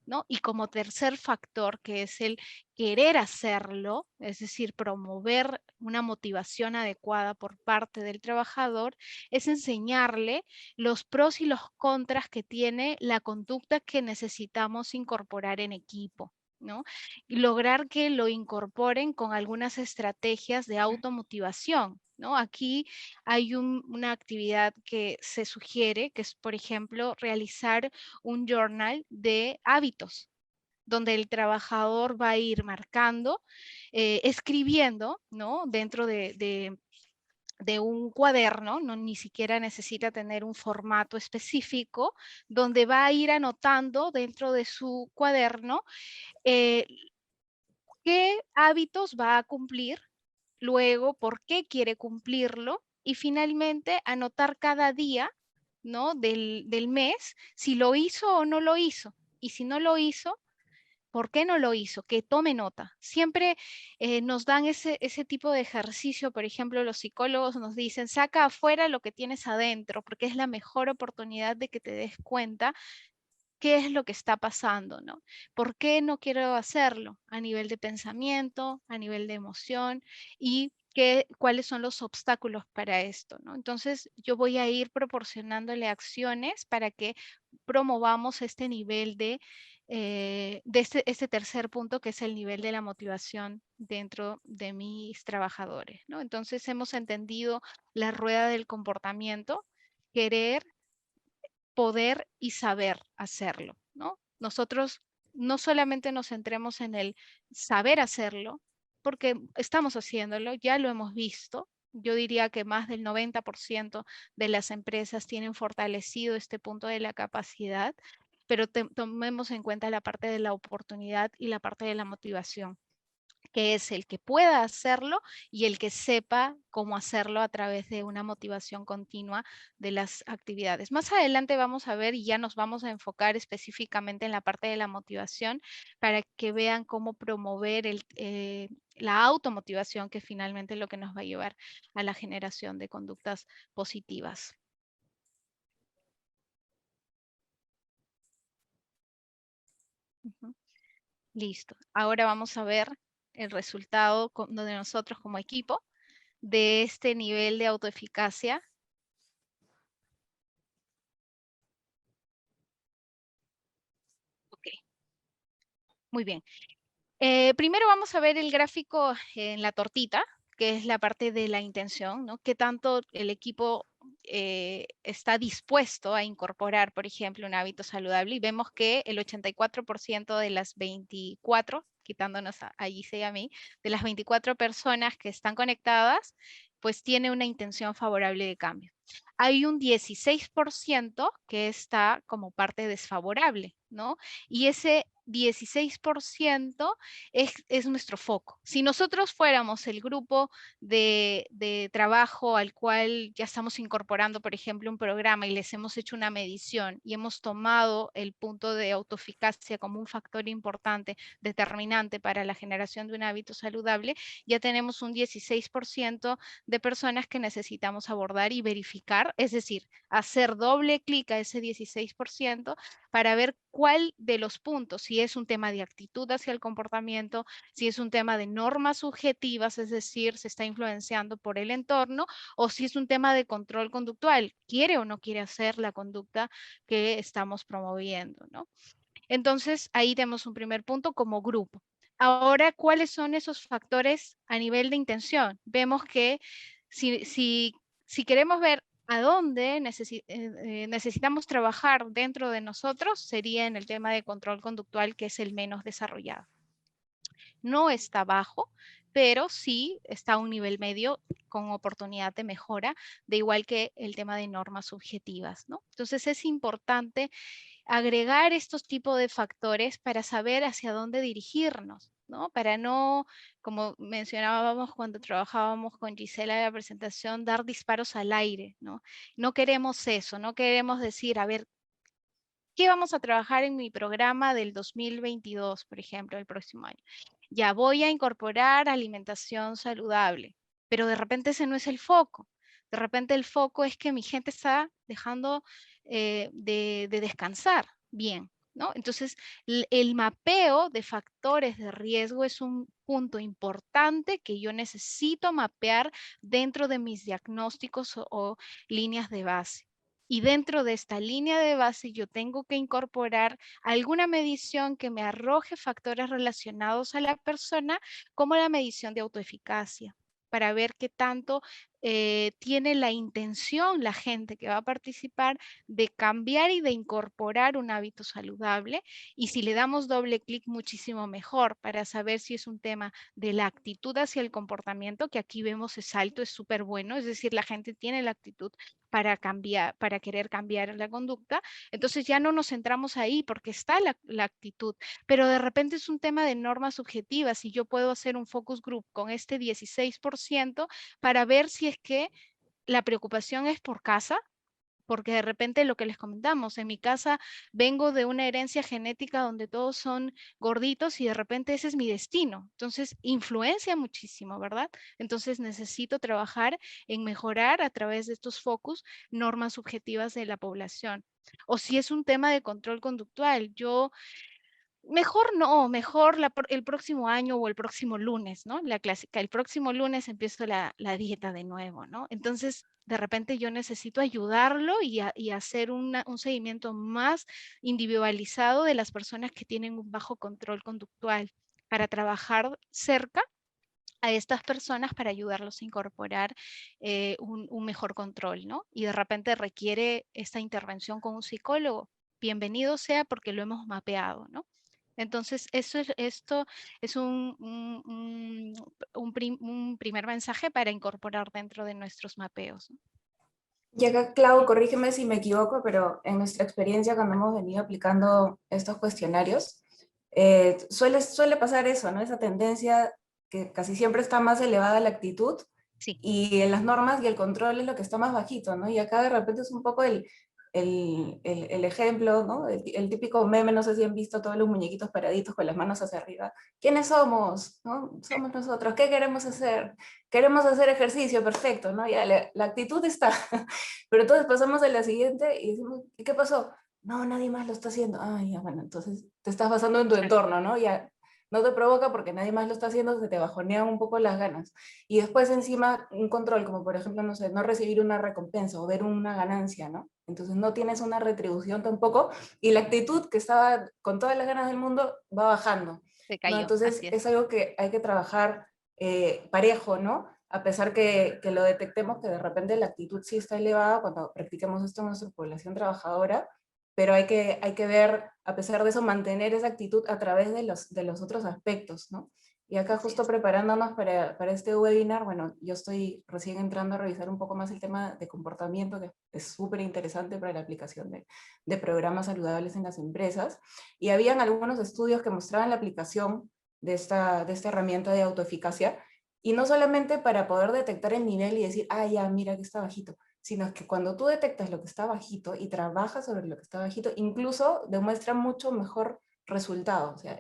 ¿no? Y como tercer factor, que es el querer hacerlo, es decir, promover una motivación adecuada por parte del trabajador, es enseñarle los pros y los contras que tiene la conducta que necesitamos incorporar en equipo, ¿no? Y lograr que lo incorporen con algunas estrategias de automotivación, ¿no? Aquí hay una actividad que se sugiere, que es, por ejemplo, realizar un journal de hábitos, donde el trabajador va a ir marcando, escribiendo, ¿no? Dentro de un cuaderno, no ni siquiera necesita tener un formato específico, donde va a ir anotando dentro de su cuaderno eh, qué hábitos va a cumplir, luego por qué quiere cumplirlo y finalmente anotar cada día, ¿no? del mes si lo hizo o no lo hizo. Y si no lo hizo, ¿por qué no lo hizo? Que tome nota. Siempre nos dan ese tipo de ejercicio, por ejemplo, los psicólogos nos dicen, saca afuera lo que tienes adentro, porque es la mejor oportunidad de que te des cuenta qué es lo que está pasando, ¿no? ¿Por qué no quiero hacerlo? A nivel de pensamiento, a nivel de emoción y cuáles son los obstáculos para esto, ¿no? Entonces, yo voy a ir proporcionándole acciones para que promovamos este nivel de este tercer punto, que es el nivel de la motivación dentro de mis trabajadores, ¿no? Entonces, hemos entendido la rueda del comportamiento, querer, poder y saber hacerlo, ¿no? Nosotros no solamente nos centremos en el saber hacerlo, porque estamos haciéndolo, ya lo hemos visto. Yo diría que más del 90% de las empresas tienen fortalecido este punto de la capacidad, pero tomemos en cuenta la parte de la oportunidad y la parte de la motivación, que es el que pueda hacerlo y el que sepa cómo hacerlo a través de una motivación continua de las actividades. Más adelante vamos a ver y ya nos vamos a enfocar específicamente en la parte de la motivación para que vean cómo promover la automotivación, que finalmente es lo que nos va a llevar a la generación de conductas positivas. Ujú. Listo. Ahora vamos a ver el resultado de nosotros como equipo de este nivel de autoeficacia. Ok, muy bien. Primero vamos a ver el gráfico en la tortita, que es la parte de la intención, ¿no? Qué tanto el equipo está dispuesto a incorporar, por ejemplo, un hábito saludable. Y vemos que el 84% de las 24, quitándonos a Gise y a mí, de las 24 personas que están conectadas, pues tiene una intención favorable de cambio. Hay un 16% que está como parte desfavorable, ¿no? Y ese 16% es nuestro foco. Si nosotros fuéramos el grupo de trabajo al cual ya estamos incorporando, por ejemplo, un programa y les hemos hecho una medición y hemos tomado el punto de autoeficacia como un factor importante, determinante para la generación de un hábito saludable, ya tenemos un 16% de personas que necesitamos abordar y verificar, es decir, hacer doble clic a ese 16% para ver cuál de los puntos, si es un tema de actitud hacia el comportamiento, si es un tema de normas subjetivas, es decir, se está influenciando por el entorno, o si es un tema de control conductual, quiere o no quiere hacer la conducta que estamos promoviendo, ¿no? Entonces, ahí tenemos un primer punto como grupo. Ahora, ¿cuáles son esos factores a nivel de intención? Vemos que si queremos ver a dónde necesitamos trabajar dentro de nosotros, sería en el tema de control conductual, que es el menos desarrollado. No está bajo, pero sí está a un nivel medio con oportunidad de mejora, de igual que el tema de normas subjetivas, ¿no? Entonces es importante agregar estos tipos de factores para saber hacia dónde dirigirnos, ¿no? Para no, como mencionábamos cuando trabajábamos con Gisela en la presentación, dar disparos al aire, ¿no? No queremos eso, no queremos decir, a ver, ¿qué vamos a trabajar en mi programa del 2022, por ejemplo, el próximo año? Ya voy a incorporar alimentación saludable, pero de repente ese no es el foco. De repente el foco es que mi gente está dejando de descansar bien, ¿no? Entonces, el mapeo de factores de riesgo es un punto importante que yo necesito mapear dentro de mis diagnósticos o líneas de base. Y dentro de esta línea de base yo tengo que incorporar alguna medición que me arroje factores relacionados a la persona, como la medición de autoeficacia, para ver qué tanto tiene la intención la gente que va a participar de cambiar y de incorporar un hábito saludable. Y si le damos doble clic, muchísimo mejor para saber si es un tema de la actitud hacia el comportamiento, que aquí vemos ese salto, es súper bueno, es decir, la gente tiene la actitud para cambiar, para querer cambiar la conducta. Entonces ya no nos centramos ahí porque está la actitud, pero de repente es un tema de normas subjetivas y yo puedo hacer un focus group con este 16% para ver si es que la preocupación es por casa, porque de repente lo que les comentamos, en mi casa vengo de una herencia genética donde todos son gorditos y de repente ese es mi destino. Entonces, influencia muchísimo, ¿verdad? Entonces, necesito trabajar en mejorar a través de estos focus normas subjetivas de la población. O si es un tema de control conductual, yo mejor no, mejor el próximo año o el próximo lunes, ¿no? La clásica, el próximo lunes empiezo la dieta de nuevo, ¿no? Entonces, de repente yo necesito ayudarlo y hacer un seguimiento más individualizado de las personas que tienen un bajo control conductual para trabajar cerca a estas personas para ayudarlos a incorporar un mejor control, ¿no? Y de repente requiere esta intervención con un psicólogo. Bienvenido sea porque lo hemos mapeado, ¿no? Entonces, esto es un primer mensaje para incorporar dentro de nuestros mapeos, ¿no? Y acá, Clau, corrígeme si me equivoco, pero en nuestra experiencia cuando hemos venido aplicando estos cuestionarios, suele pasar eso, ¿no? Esa tendencia que casi siempre está más elevada la actitud Sí. y en las normas y el control es lo que está más bajito, ¿no? Y acá de repente es un poco el ejemplo, ¿no? El típico meme, no sé si han visto todos los muñequitos paraditos con las manos hacia arriba. ¿Quiénes somos? ¿No? Somos nosotros. ¿Qué queremos hacer? Queremos hacer ejercicio, perfecto, ¿no? Ya la actitud está. Pero entonces pasamos a la siguiente y decimos, ¿y qué pasó? no, nadie más lo está haciendo. Ay, ya, bueno, entonces te estás basando en tu entorno, ¿no? Ya no te provoca porque nadie más lo está haciendo, se te bajonean un poco las ganas. Y después encima un control, como por ejemplo, no sé, no recibir una recompensa o ver una ganancia, ¿no? Entonces no tienes una retribución tampoco y la actitud que estaba con todas las ganas del mundo va bajando, Se ¿no? cayó, Entonces así es. es algo que hay que trabajar parejo, ¿no? A pesar que lo detectemos que de repente la actitud sí está elevada cuando practicamos esto en nuestra población trabajadora, pero hay que ver, a pesar de eso, mantener esa actitud a través de los otros aspectos, ¿no? Y acá Así justo es. preparándonos para este webinar, bueno, yo estoy recién entrando a revisar un poco más el tema de comportamiento, que es súper interesante para la aplicación de programas saludables en las empresas, y habían algunos estudios que mostraban la aplicación de esta herramienta de autoeficacia, y no solamente para poder detectar el nivel y decir, ah, ya, mira que está bajito, sino que cuando tú detectas lo que está bajito y trabajas sobre lo que está bajito, incluso demuestra mucho mejor resultado. O sea,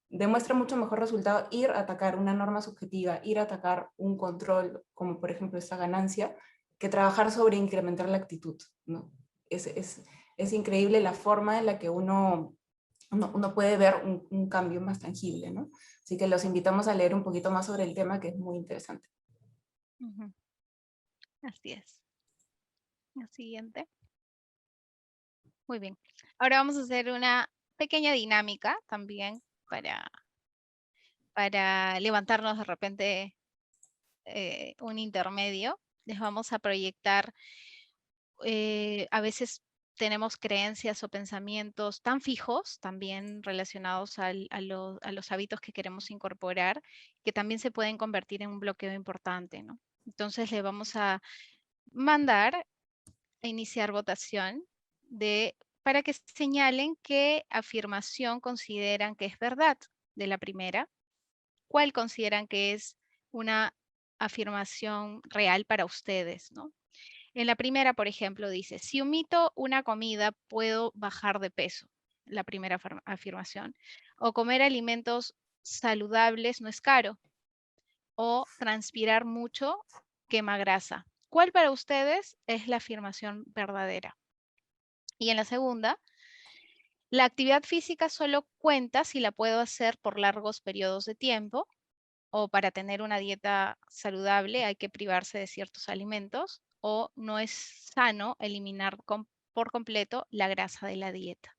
demuestra mucho mejor resultado ir a atacar una norma subjetiva, ir a atacar un control, como por ejemplo esta ganancia, que trabajar sobre incrementar la actitud, ¿no? Es increíble la forma en la que uno puede ver un cambio más tangible, ¿no? Así que los invitamos a leer un poquito más sobre el tema, que es muy interesante. Ujú. Así es. La siguiente. Muy bien. Ahora vamos a hacer una pequeña dinámica también para levantarnos de repente un intermedio. Les vamos a proyectar, a veces tenemos creencias o pensamientos tan fijos, también relacionados a los hábitos que queremos incorporar, que también se pueden convertir en un bloqueo importante, ¿no? Entonces le vamos a mandar a iniciar votación para que señalen qué afirmación consideran que es verdad de la primera, cuál consideran que es una afirmación real para ustedes, ¿no? En la primera, por ejemplo, dice, si omito una comida, puedo bajar de peso, la primera afirmación. O comer alimentos saludables no es caro. O transpirar mucho quema grasa. ¿Cuál para ustedes es la afirmación verdadera? Y en la segunda, la actividad física solo cuenta si la puedo hacer por largos periodos de tiempo o para tener una dieta saludable hay que privarse de ciertos alimentos o no es sano eliminar por completo la grasa de la dieta.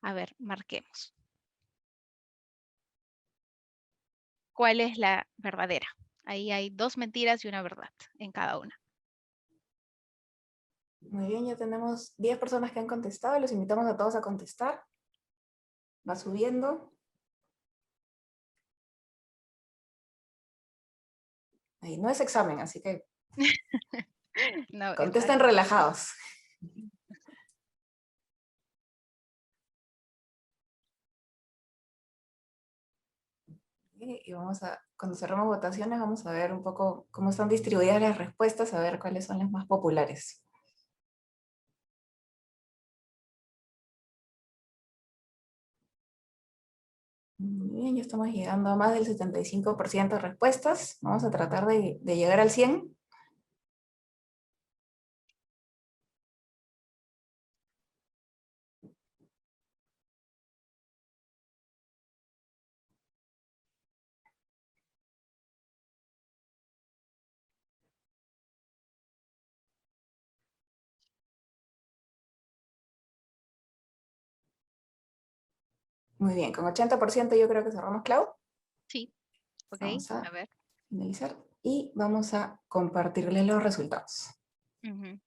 A ver, marquemos. ¿Cuál es la verdadera? Ahí hay 2 mentiras y una verdad en cada una. Muy bien, ya tenemos 10 personas que han contestado, los invitamos a todos a contestar. Va subiendo. Ahí no es examen, así que No, contesten exacto. relajados. Y vamos a, cuando cerramos votaciones, vamos a ver un poco cómo están distribuidas las respuestas, a ver cuáles son las más populares. Muy bien, ya estamos llegando a más del 75% de respuestas. Vamos a tratar de llegar al 100%. Muy bien, con 80% yo creo que cerramos, Clau. Sí, ok, Vamos a a ver. finalizar y vamos a compartirles los resultados. Ujú.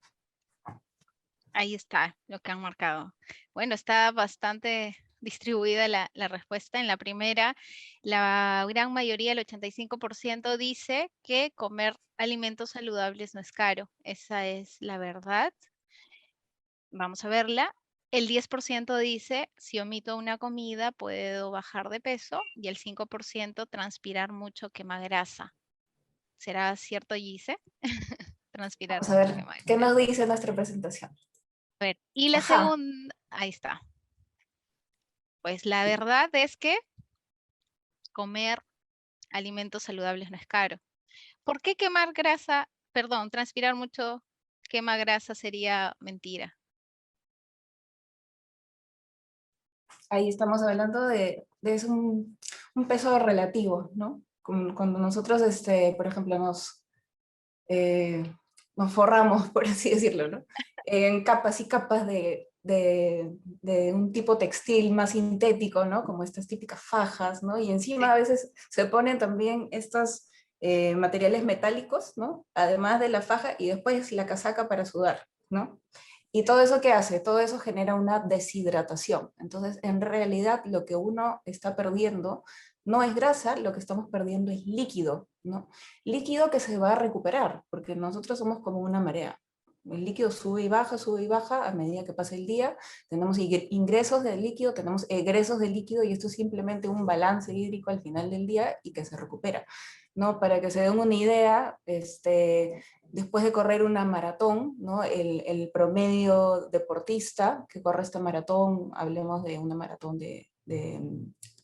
Ahí está lo que han marcado. Bueno, está bastante distribuida la respuesta. En la primera, la gran mayoría, el 85%, dice que comer alimentos saludables no es caro. Esa es la verdad. Vamos a verla. El 10% dice, si omito una comida, puedo bajar de peso. Y el 5% transpirar mucho quema grasa. ¿Será cierto, Gise? Transpirar Vamos a mucho ver quema qué nos grasa. dice nuestra presentación. A ver, y la Ajá. segunda, ahí está. Pues la verdad es que comer alimentos saludables no es caro. ¿Por qué quemar grasa, perdón, transpirar mucho quema grasa sería mentira? ahí estamos hablando es un peso relativo, ¿no? Cuando nosotros, por ejemplo, nos forramos, por así decirlo, ¿no? En capas y capas de un tipo textil más sintético, ¿no? Como estas típicas fajas, ¿no? Y encima a veces se ponen también estos materiales metálicos, ¿no? Además de la faja y después la casaca para sudar, ¿no? ¿Y todo eso qué hace? Todo eso genera una deshidratación. Entonces, en realidad, lo que uno está perdiendo no es grasa, lo que estamos perdiendo es líquido, ¿no? Líquido que se va a recuperar, porque nosotros somos como una marea. El líquido sube y baja a medida que pasa el día. Tenemos ingresos de líquido, tenemos egresos de líquido, y esto es simplemente un balance hídrico al final del día y que se recupera, ¿no? Para que se den una idea, después de correr una maratón, ¿no? El promedio deportista que corre esta maratón, hablemos de una maratón de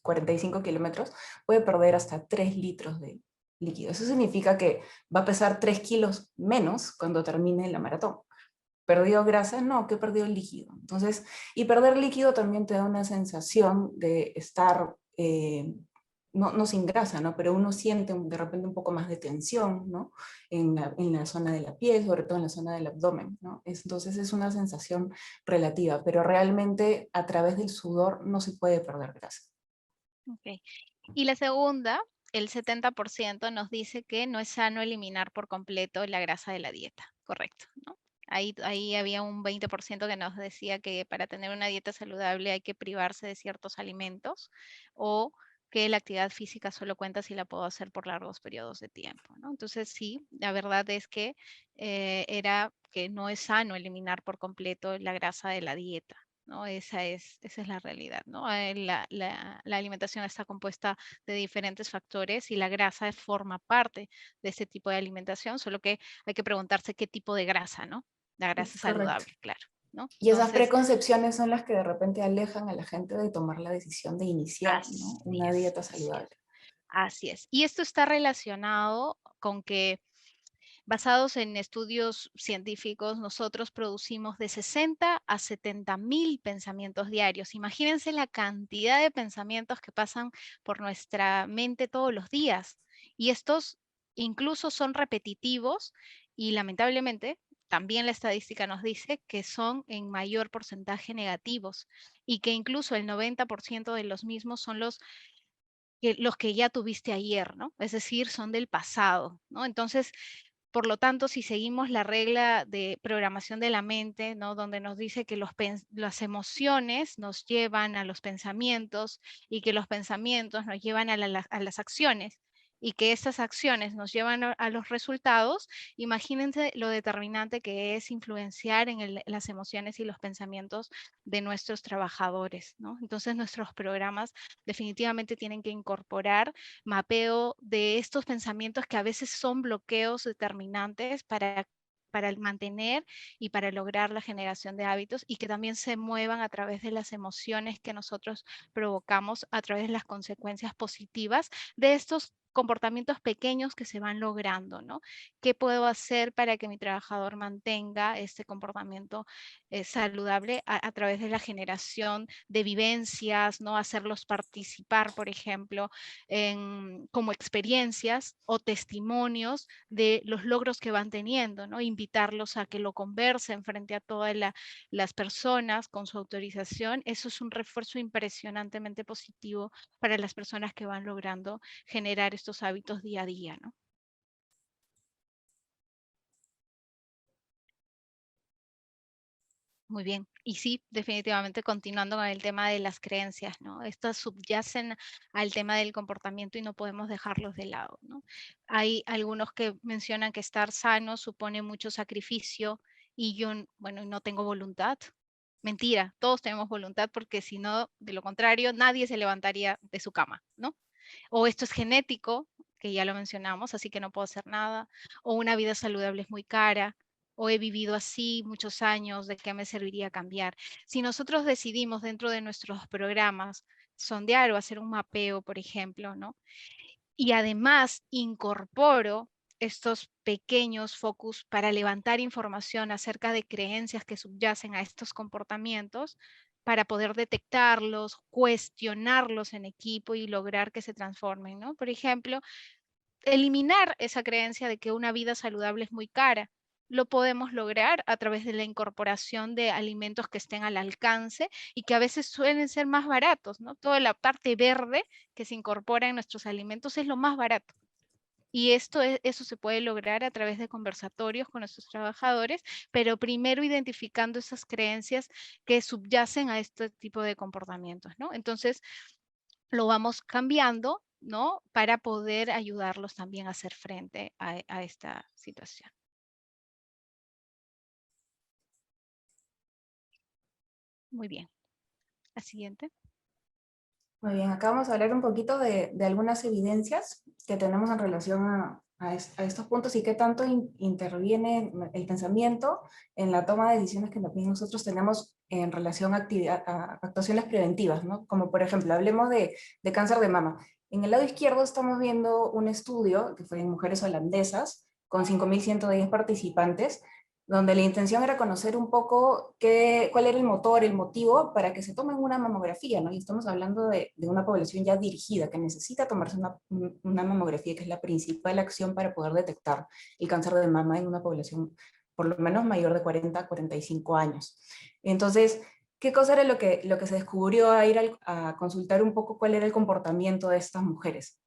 45 kilómetros, puede perder hasta 3 litros de líquido. Eso significa que va a pesar 3 kilos menos cuando termine la maratón. ¿Perdió grasa? No, que perdió líquido. Entonces, y perder líquido también te da una sensación de estar, no sin grasa, ¿no? Pero uno siente de repente un poco más de tensión, ¿no? En la zona de la piel, sobre todo en la zona del abdomen, ¿no? Entonces es una sensación relativa, pero realmente a través del sudor no se puede perder grasa. Ok. Y la segunda, el 70% nos dice que no es sano eliminar por completo la grasa de la dieta, correcto, ¿no? Ahí había un 20% que nos decía que para tener una dieta saludable hay que privarse de ciertos alimentos, o que la actividad física solo cuenta si la puedo hacer por largos periodos de tiempo, ¿no? Entonces sí, la verdad es que era que no es sano eliminar por completo la grasa de la dieta, ¿no? Esa es la realidad, ¿no? La alimentación está compuesta de diferentes factores y la grasa forma parte de ese tipo de alimentación, solo que hay que preguntarse qué tipo de grasa, ¿no? La grasa Correcto. saludable, claro, ¿no? Y esas Entonces, preconcepciones son las que de repente alejan a la gente de tomar la decisión de iniciar, ¿no? así Una es, dieta así es, saludable. así es. Y esto está relacionado con que, basados en estudios científicos, nosotros producimos de 60 a 70.000 pensamientos diarios. Imagínense la cantidad de pensamientos que pasan por nuestra mente todos los días. Y estos incluso son repetitivos y, lamentablemente, también la estadística nos dice que son en mayor porcentaje negativos, y que incluso el 90% de los mismos son los que ya tuviste ayer, ¿no? Es decir, son del pasado, ¿no? Entonces, por lo tanto, si seguimos la regla de programación de la mente, ¿no? Donde nos dice que las emociones nos llevan a los pensamientos, y que los pensamientos nos llevan a las acciones, y que estas acciones nos llevan a los resultados, imagínense lo determinante que es influenciar en las emociones y los pensamientos de nuestros trabajadores, ¿no? Entonces, nuestros programas definitivamente tienen que incorporar mapeo de estos pensamientos, que a veces son bloqueos determinantes para mantener y para lograr la generación de hábitos, y que también se muevan a través de las emociones que nosotros provocamos, a través de las consecuencias positivas de estos comportamientos pequeños que se van logrando, ¿no? ¿Qué puedo hacer para que mi trabajador mantenga este comportamiento saludable a través de la generación de vivencias, ¿no? Hacerlos participar, por ejemplo, como experiencias o testimonios de los logros que van teniendo, ¿no? Invitarlos a que lo conversen frente a todas las personas con su autorización. Eso es un refuerzo impresionantemente positivo para las personas que van logrando generar estos hábitos día a día, ¿no? Muy bien. Y sí, definitivamente, continuando con el tema de las creencias, ¿no? Estas subyacen al tema del comportamiento y no podemos dejarlos de lado, ¿no? Hay algunos que mencionan que estar sano supone mucho sacrificio, y yo, bueno, no tengo voluntad. Mentira, todos tenemos voluntad, porque si no, de lo contrario, nadie se levantaría de su cama, ¿no? O esto es genético, que ya lo mencionamos, así que no puedo hacer nada. O una vida saludable es muy cara. O he vivido así muchos años, ¿de qué me serviría cambiar? Si nosotros decidimos dentro de nuestros programas sondear o hacer un mapeo, por ejemplo, ¿no? Y además incorporo estos pequeños focus para levantar información acerca de creencias que subyacen a estos comportamientos, para poder detectarlos, cuestionarlos en equipo y lograr que se transformen, ¿no? Por ejemplo, eliminar esa creencia de que una vida saludable es muy cara. Lo podemos lograr a través de la incorporación de alimentos que estén al alcance y que a veces suelen ser más baratos, ¿no? Toda la parte verde que se incorpora en nuestros alimentos es lo más barato. Y eso se puede lograr a través de conversatorios con nuestros trabajadores, pero primero identificando esas creencias que subyacen a este tipo de comportamientos, ¿no? Entonces, lo vamos cambiando, ¿no? Para poder ayudarlos también a hacer frente a esta situación. Muy bien. La siguiente. Muy bien, acá vamos a hablar un poquito de algunas evidencias que tenemos en relación a estos puntos y qué tanto interviene el pensamiento en la toma de decisiones que también nosotros tenemos en relación a actuaciones preventivas, ¿no? Como por ejemplo, hablemos de cáncer de mama. En el lado izquierdo estamos viendo un estudio que fue en mujeres holandesas con 5.110 participantes, donde la intención era conocer un poco cuál era el motor, el motivo para que se tomen una mamografía, ¿no? Y estamos hablando de una población ya dirigida, que necesita tomarse una mamografía, que es la principal acción para poder detectar el cáncer de mama en una población por lo menos mayor de 40 a 45 años. Entonces, ¿qué cosa era lo que se descubrió a ir a consultar un poco cuál era el comportamiento de estas mujeres?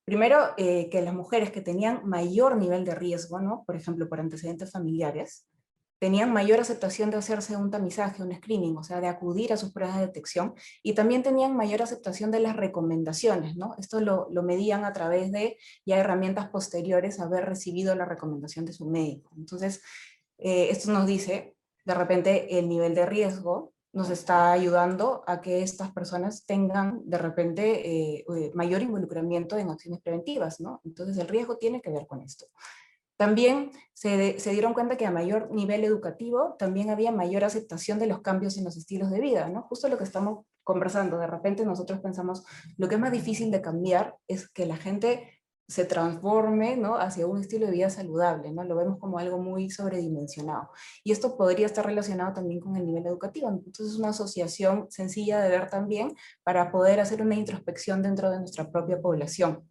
Primero, que las mujeres que tenían mayor nivel de riesgo, ¿no? Por ejemplo, por antecedentes familiares, tenían mayor aceptación de hacerse un tamizaje, un screening, o sea, de acudir a sus pruebas de detección, y también tenían mayor aceptación de las recomendaciones, ¿no? Esto lo medían a través de ya herramientas posteriores a haber recibido la recomendación de su médico. Entonces, esto nos dice, de repente, el nivel de riesgo nos está ayudando a que estas personas tengan de repente mayor involucramiento en acciones preventivas, ¿no? Entonces el riesgo tiene que ver con esto. También se dieron cuenta que a mayor nivel educativo también había mayor aceptación de los cambios en los estilos de vida, ¿no? Justo lo que estamos conversando, de repente nosotros pensamos, lo que es más difícil de cambiar es que la gente se transforme, ¿no? Hacia un estilo de vida saludable, ¿no? Lo vemos como algo muy sobredimensionado. Y esto podría estar relacionado también con el nivel educativo. Entonces es una asociación sencilla de ver también para poder hacer una introspección dentro de nuestra propia población.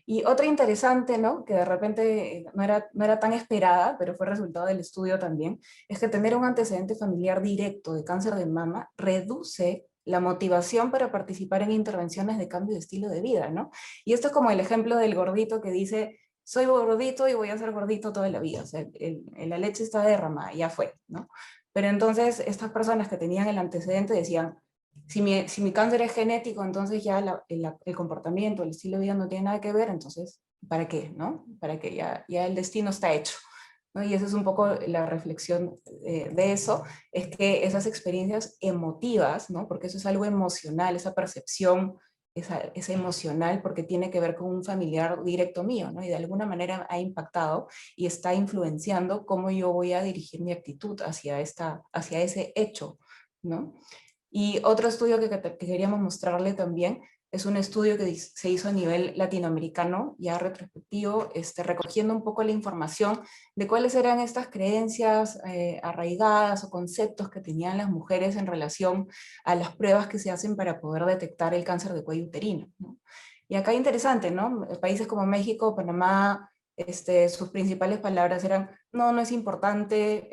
Y otra interesante, ¿no? Que de repente no era tan esperada, pero fue resultado del estudio también, es que tener un antecedente familiar directo de cáncer de mama reduce la motivación para participar en intervenciones de cambio de estilo de vida, ¿no? Y esto es como el ejemplo del gordito que dice, soy gordito y voy a ser gordito toda la vida, o sea, la leche está derramada, ya fue, ¿no? Pero entonces estas personas que tenían el antecedente decían, si mi cáncer es genético, entonces ya el comportamiento, el estilo de vida no tiene nada que ver, entonces, ¿para qué? ¿No? Para que ya el destino está hecho, ¿no? Y esa es un poco la reflexión de eso, es que esas experiencias emotivas, ¿no? Porque eso es algo emocional, esa percepción, esa emocional, porque tiene que ver con un familiar directo mío, ¿no? Y de alguna manera ha impactado y está influenciando cómo yo voy a dirigir mi actitud hacia ese hecho, ¿no? Y otro estudio que queríamos mostrarle también es un estudio que se hizo a nivel latinoamericano, ya retrospectivo, recogiendo un poco la información de cuáles eran estas creencias arraigadas o conceptos que tenían las mujeres en relación a las pruebas que se hacen para poder detectar el cáncer de cuello uterino, ¿no? Y acá interesante, ¿no? Países como México, Panamá, sus principales palabras eran, no es importante,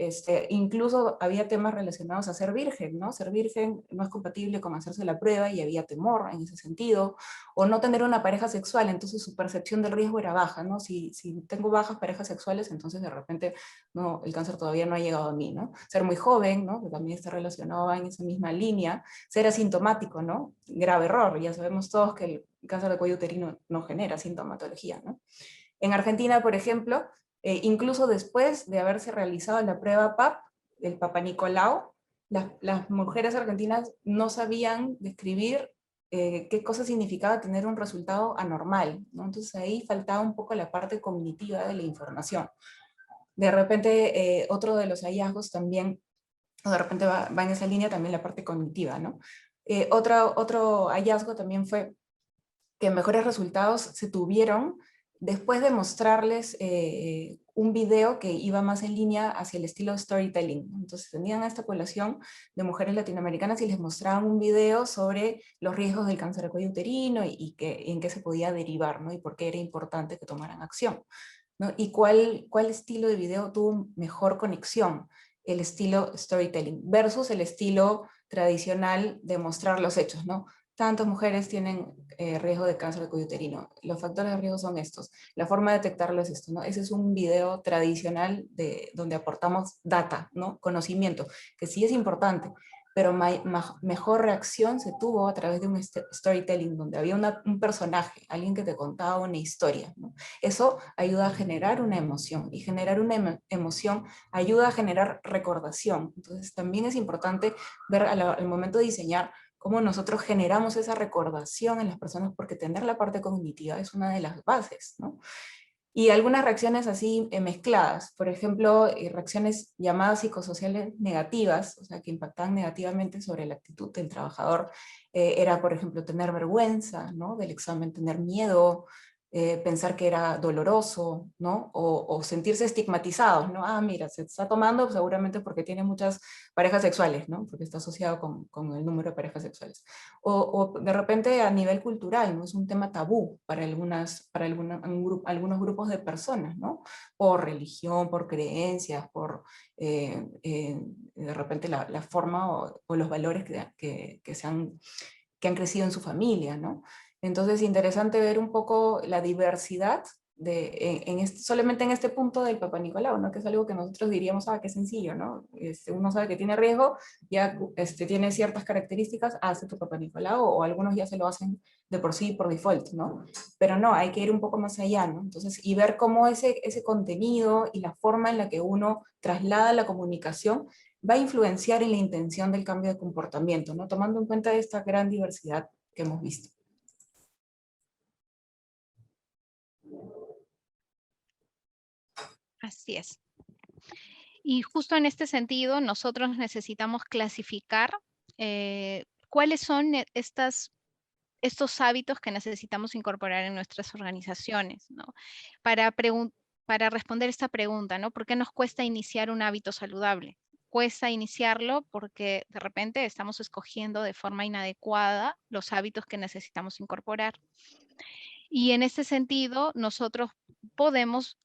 incluso había temas relacionados a ser virgen, ¿no? Ser virgen no es compatible con hacerse la prueba y había temor en ese sentido, o no tener una pareja sexual, entonces su percepción del riesgo era baja, ¿no? Si tengo bajas parejas sexuales, entonces de repente no, el cáncer todavía no ha llegado a mí, ¿no? Ser muy joven, ¿no? Que también está relacionado en esa misma línea, ser asintomático, ¿no? Grave error, ya sabemos todos que el cáncer de cuello uterino no genera sintomatología, ¿no? En Argentina, por ejemplo, incluso después de haberse realizado la prueba PAP, el Papa Nicolau, las mujeres argentinas no sabían describir qué cosa significaba tener un resultado anormal, ¿no? Entonces ahí faltaba un poco la parte cognitiva de la información. De repente, otro de los hallazgos también, o de repente va en esa línea también la parte cognitiva, ¿no? Otro hallazgo también fue que mejores resultados se tuvieron después de mostrarles un video que iba más en línea hacia el estilo storytelling. Entonces tenían a esta población de mujeres latinoamericanas y les mostraban un video sobre los riesgos del cáncer de cuello uterino y en qué se podía derivar, ¿no? Y por qué era importante que tomaran acción, ¿no? Y cuál estilo de video tuvo mejor conexión, el estilo storytelling versus el estilo tradicional de mostrar los hechos, ¿no? Tantas mujeres tienen riesgo de cáncer de cuello uterino. Los factores de riesgo son estos. La forma de detectarlo es esto, ¿no? Ese es un video tradicional donde aportamos data, ¿no? Conocimiento, que sí es importante, pero mejor reacción se tuvo a través de un storytelling, donde había un personaje, alguien que te contaba una historia, ¿no? Eso ayuda a generar una emoción, y generar una emoción ayuda a generar recordación. Entonces también es importante ver al momento de diseñar cómo nosotros generamos esa recordación en las personas, porque tener la parte cognitiva es una de las bases, ¿no? Y algunas reacciones así mezcladas, por ejemplo, reacciones llamadas psicosociales negativas, o sea, que impactaban negativamente sobre la actitud del trabajador, era, por ejemplo, tener vergüenza, ¿no? Del examen, tener miedo, pensar que era doloroso, ¿no? O sentirse estigmatizados, ¿no? Ah, mira, se está tomando seguramente porque tiene muchas parejas sexuales, ¿no? Porque está asociado con el número de parejas sexuales. O de repente a nivel cultural, ¿no? Es un tema tabú para, algunos grupos de personas, ¿no? Por religión, por creencias, por de repente la forma o los valores que han crecido en su familia, ¿no? Entonces, interesante ver un poco la diversidad solamente en este punto del Papa Nicolau, ¿no? Que es algo que nosotros diríamos, ah, qué sencillo, ¿no? Uno sabe que tiene riesgo, ya tiene ciertas características, hace tu Papa Nicolau, o algunos ya se lo hacen de por sí, por default, ¿no? Pero no, hay que ir un poco más allá, ¿no? Entonces, y ver cómo ese contenido y la forma en la que uno traslada la comunicación va a influenciar en la intención del cambio de comportamiento, ¿no? Tomando en cuenta esta gran diversidad que hemos visto. Así es. Y justo en este sentido, nosotros necesitamos clasificar cuáles son estos hábitos que necesitamos incorporar en nuestras organizaciones, ¿no? Para responder esta pregunta, ¿no? ¿Por qué nos cuesta iniciar un hábito saludable? Cuesta iniciarlo porque de repente estamos escogiendo de forma inadecuada los hábitos que necesitamos incorporar. Y en este sentido, nosotros podemos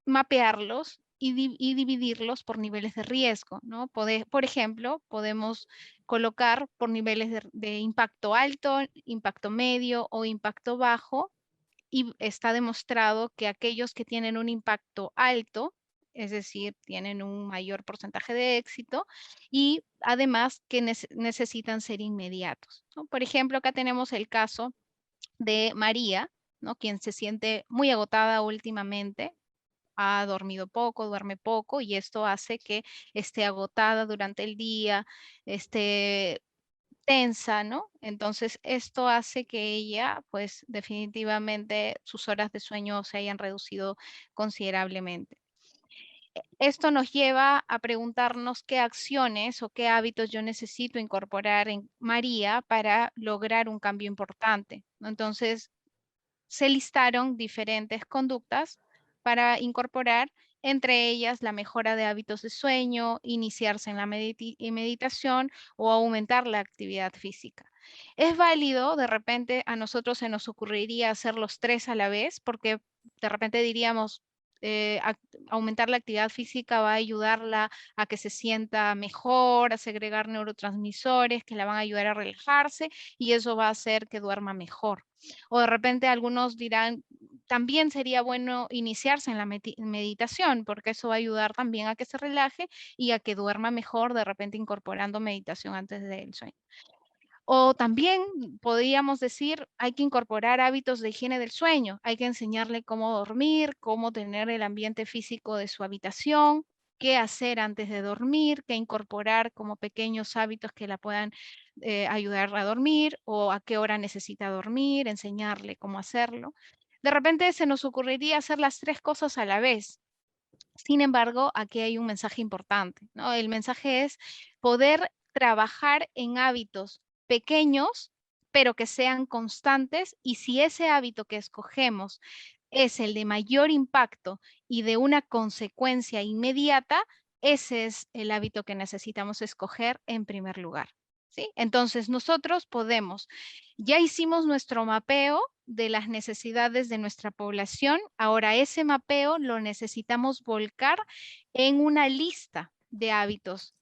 mapearlos y dividirlos por niveles de riesgo, ¿no? Por ejemplo, podemos colocar por niveles de impacto alto, impacto medio o impacto bajo, y está demostrado que aquellos que tienen un impacto alto, es decir, tienen un mayor porcentaje de éxito, y además que necesitan ser inmediatos, ¿no? Por ejemplo, acá tenemos el caso de María, ¿no? Quien se siente muy agotada últimamente, ha dormido poco, duerme poco, y esto hace que esté agotada durante el día, esté tensa, ¿no? Entonces, esto hace que ella, pues definitivamente sus horas de sueño se hayan reducido considerablemente. Esto nos lleva a preguntarnos qué acciones o qué hábitos yo necesito incorporar en María para lograr un cambio importante, ¿no? Entonces, se listaron diferentes conductas para incorporar, entre ellas la mejora de hábitos de sueño, iniciarse en la meditación o aumentar la actividad física. Es válido, de repente a nosotros se nos ocurriría hacer los tres a la vez, porque de repente diríamos, aumentar la actividad física va a ayudarla a que se sienta mejor, a segregar neurotransmisores que la van a ayudar a relajarse, y eso va a hacer que duerma mejor. O de repente algunos dirán, también sería bueno iniciarse en la meditación, porque eso va a ayudar también a que se relaje y a que duerma mejor, de repente incorporando meditación antes del sueño. O también podríamos decir, hay que incorporar hábitos de higiene del sueño, hay que enseñarle cómo dormir, cómo tener el ambiente físico de su habitación, qué hacer antes de dormir, qué incorporar como pequeños hábitos que la puedan ayudar a dormir, o a qué hora necesita dormir, enseñarle cómo hacerlo. De repente se nos ocurriría hacer las tres cosas a la vez. Sin embargo, aquí hay un mensaje importante, ¿no? El mensaje es poder trabajar en hábitos pequeños, pero que sean constantes, y si ese hábito que escogemos es el de mayor impacto y de una consecuencia inmediata, ese es el hábito que necesitamos escoger en primer lugar, ¿sí? Entonces nosotros podemos, ya hicimos nuestro mapeo de las necesidades de nuestra población, ahora ese mapeo lo necesitamos volcar en una lista de hábitos.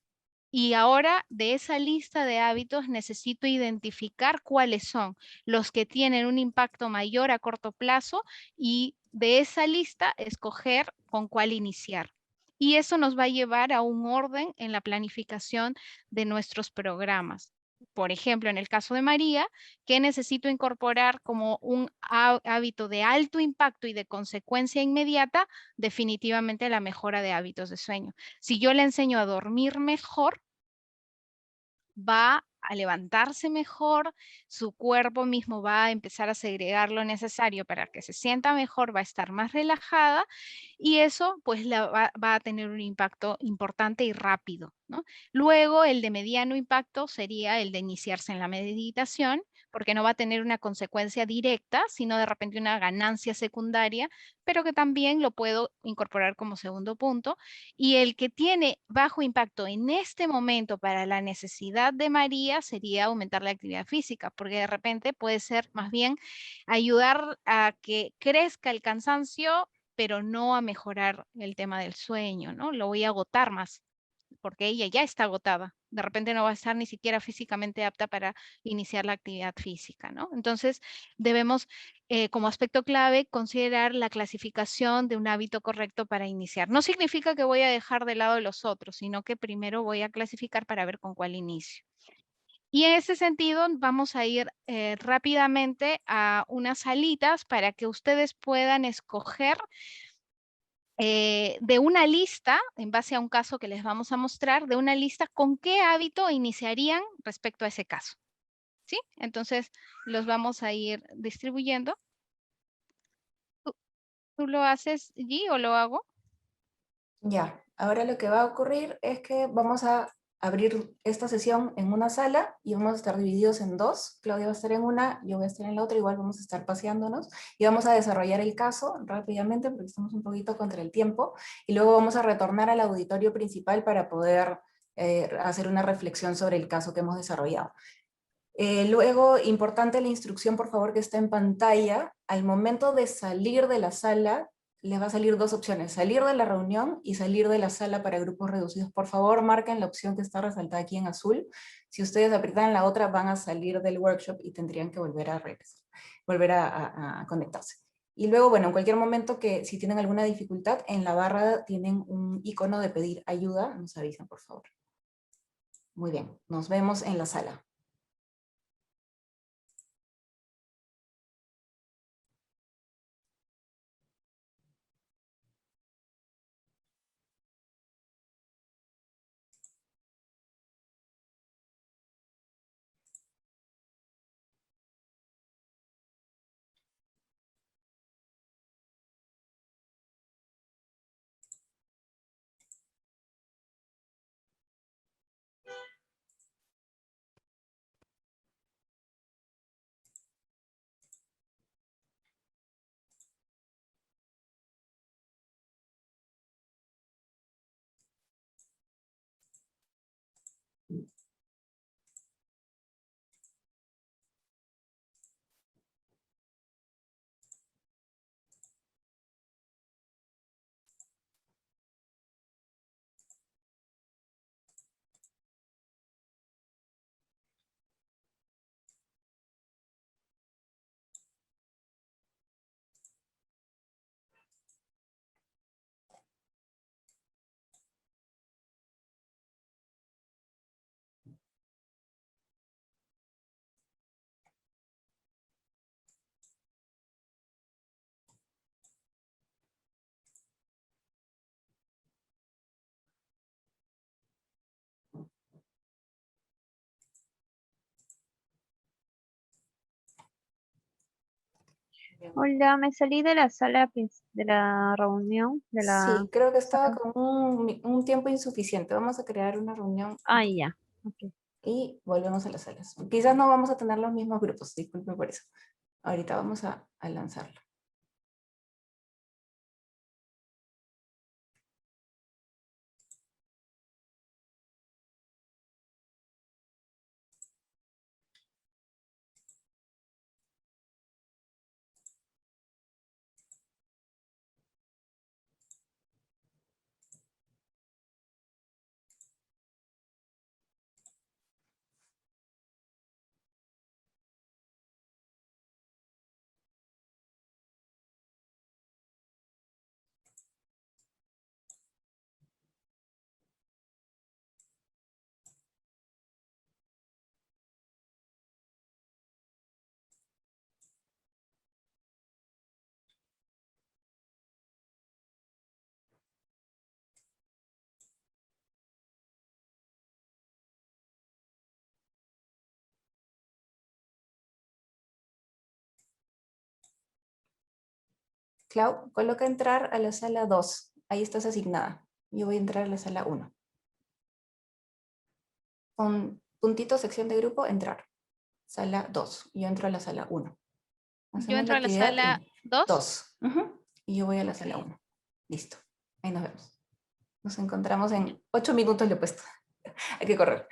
Y ahora de esa lista de hábitos necesito identificar cuáles son los que tienen un impacto mayor a corto plazo y de esa lista escoger con cuál iniciar. Y eso nos va a llevar a un orden en la planificación de nuestros programas. Por ejemplo, en el caso de María, ¿qué necesito incorporar como un hábito de alto impacto y de consecuencia inmediata? Definitivamente la mejora de hábitos de sueño. Si yo le enseño a dormir mejor, va a levantarse mejor, su cuerpo mismo va a empezar a segregar lo necesario para que se sienta mejor, va a estar más relajada y eso pues va a tener un impacto importante y rápido, ¿no? Luego el de mediano impacto sería el de iniciarse en la meditación, porque no va a tener una consecuencia directa, sino de repente una ganancia secundaria, pero que también lo puedo incorporar como segundo punto. Y el que tiene bajo impacto en este momento para la necesidad de María sería aumentar la actividad física, porque de repente puede ser más bien ayudar a que crezca el cansancio, pero no a mejorar el tema del sueño, ¿no? Lo voy a agotar más, porque ella ya está agotada. De repente no va a estar ni siquiera físicamente apta para iniciar la actividad física, ¿no? Entonces, debemos, como aspecto clave, considerar la clasificación de un hábito correcto para iniciar. No significa que voy a dejar de lado los otros, sino que primero voy a clasificar para ver con cuál inicio. Y en ese sentido, vamos a ir rápidamente a unas salitas para que ustedes puedan escoger de una lista, en base a un caso que les vamos a mostrar, de una lista con qué hábito iniciarían respecto a ese caso. ¿Sí? Entonces, los vamos a ir distribuyendo. ¿Tú lo haces, G, o lo hago? Ya, ahora lo que va a ocurrir es que vamos a abrir esta sesión en una sala y vamos a estar divididos en dos. Claudia va a estar en una, yo voy a estar en la otra, igual vamos a estar paseándonos y vamos a desarrollar el caso rápidamente porque estamos un poquito contra el tiempo y luego vamos a retornar al auditorio principal para poder hacer una reflexión sobre el caso que hemos desarrollado. Luego, importante la instrucción, por favor, que está en pantalla. Al momento de salir de la sala, les va a salir dos opciones, salir de la reunión y salir de la sala para grupos reducidos. Por favor, marquen la opción que está resaltada aquí en azul. Si ustedes aprietan la otra, van a salir del workshop y tendrían que volver a regresar, volver a conectarse. Y luego, bueno, en cualquier momento que si tienen alguna dificultad, en la barra tienen un icono de pedir ayuda, nos avisan, por favor. Muy bien, nos vemos en la sala. Hola, me salí de la sala de la reunión, de la Sí, creo que estaba sala. con un tiempo insuficiente. Vamos a crear una reunión Ah, ya. Ok. y volvemos a las salas. Quizás no vamos a tener los mismos grupos, disculpe por eso. Ahorita vamos a lanzarlo. Clau, coloca entrar a la sala 2. Ahí estás asignada. Yo voy a entrar a la sala 1. Con puntito sección de grupo, entrar. Sala 2. Yo entro a la sala 1. Yo entro a la sala 2. 2. Y yo voy a la sala 1. Listo. Ahí nos vemos. Nos encontramos en 8 minutos, le he puesto. Hay que correr.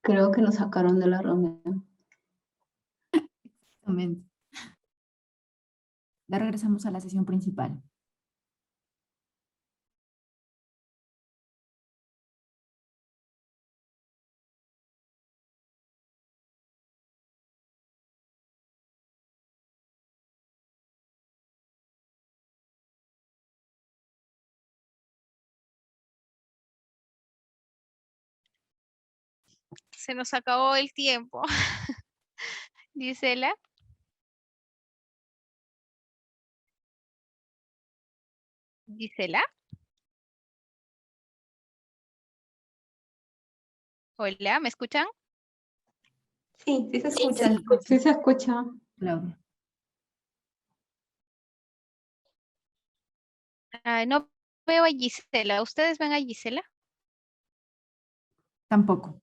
Creo que nos sacaron de la reunión. Exactamente. Ya regresamos a la sesión principal. Se nos acabó el tiempo. Gisela. Gisela. Hola, ¿me escuchan? Sí, sí se escucha. Sí. Sí se escucha. Claudia. No veo a Gisela. ¿Ustedes ven a Gisela? Tampoco.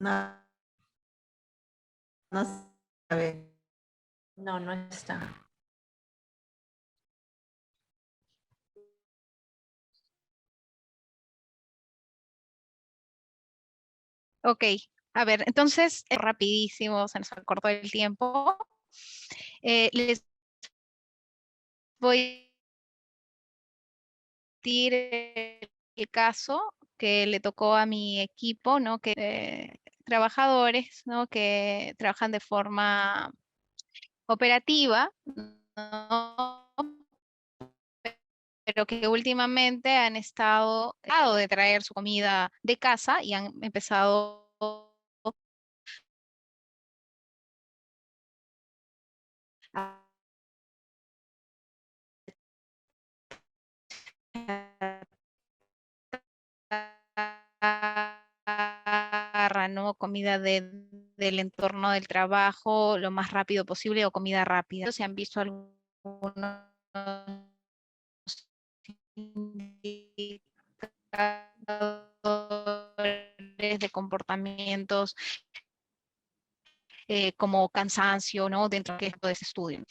No, no se ve. No, no está. Ok, a ver, entonces, rapidísimo, se nos acortó el tiempo. Les voy a decir el caso que le tocó a mi equipo, ¿no? Que trabajadores, ¿no? Que trabajan de forma operativa, ¿no? Pero que últimamente han estado de traer su comida de casa y han empezado ¿no? Comida del entorno del trabajo lo más rápido posible o comida rápida. Se han visto algunos indicadores de comportamientos como cansancio, ¿no? Dentro de ese estudio.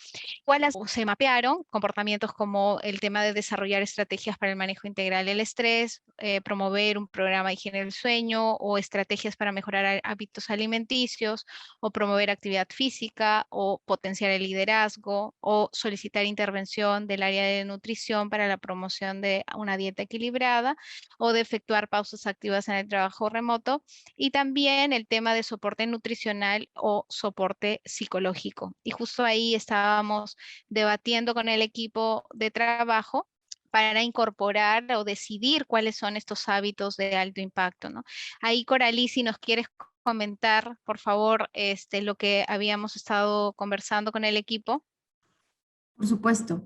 ¿Cuáles se mapearon? Comportamientos como el tema de desarrollar estrategias para el manejo integral del estrés, promover un programa de higiene del sueño o estrategias para mejorar hábitos alimenticios o promover actividad física o potenciar el liderazgo o solicitar intervención del área de nutrición para la promoción de una dieta equilibrada o de efectuar pausas activas en el trabajo remoto y también el tema de soporte nutricional o soporte psicológico. Y justo ahí estábamos debatiendo con el equipo de trabajo para incorporar o decidir cuáles son estos hábitos de alto impacto, ¿no? Ahí, Coralí, si nos quieres comentar, por favor, lo que habíamos estado conversando con el equipo. Por supuesto.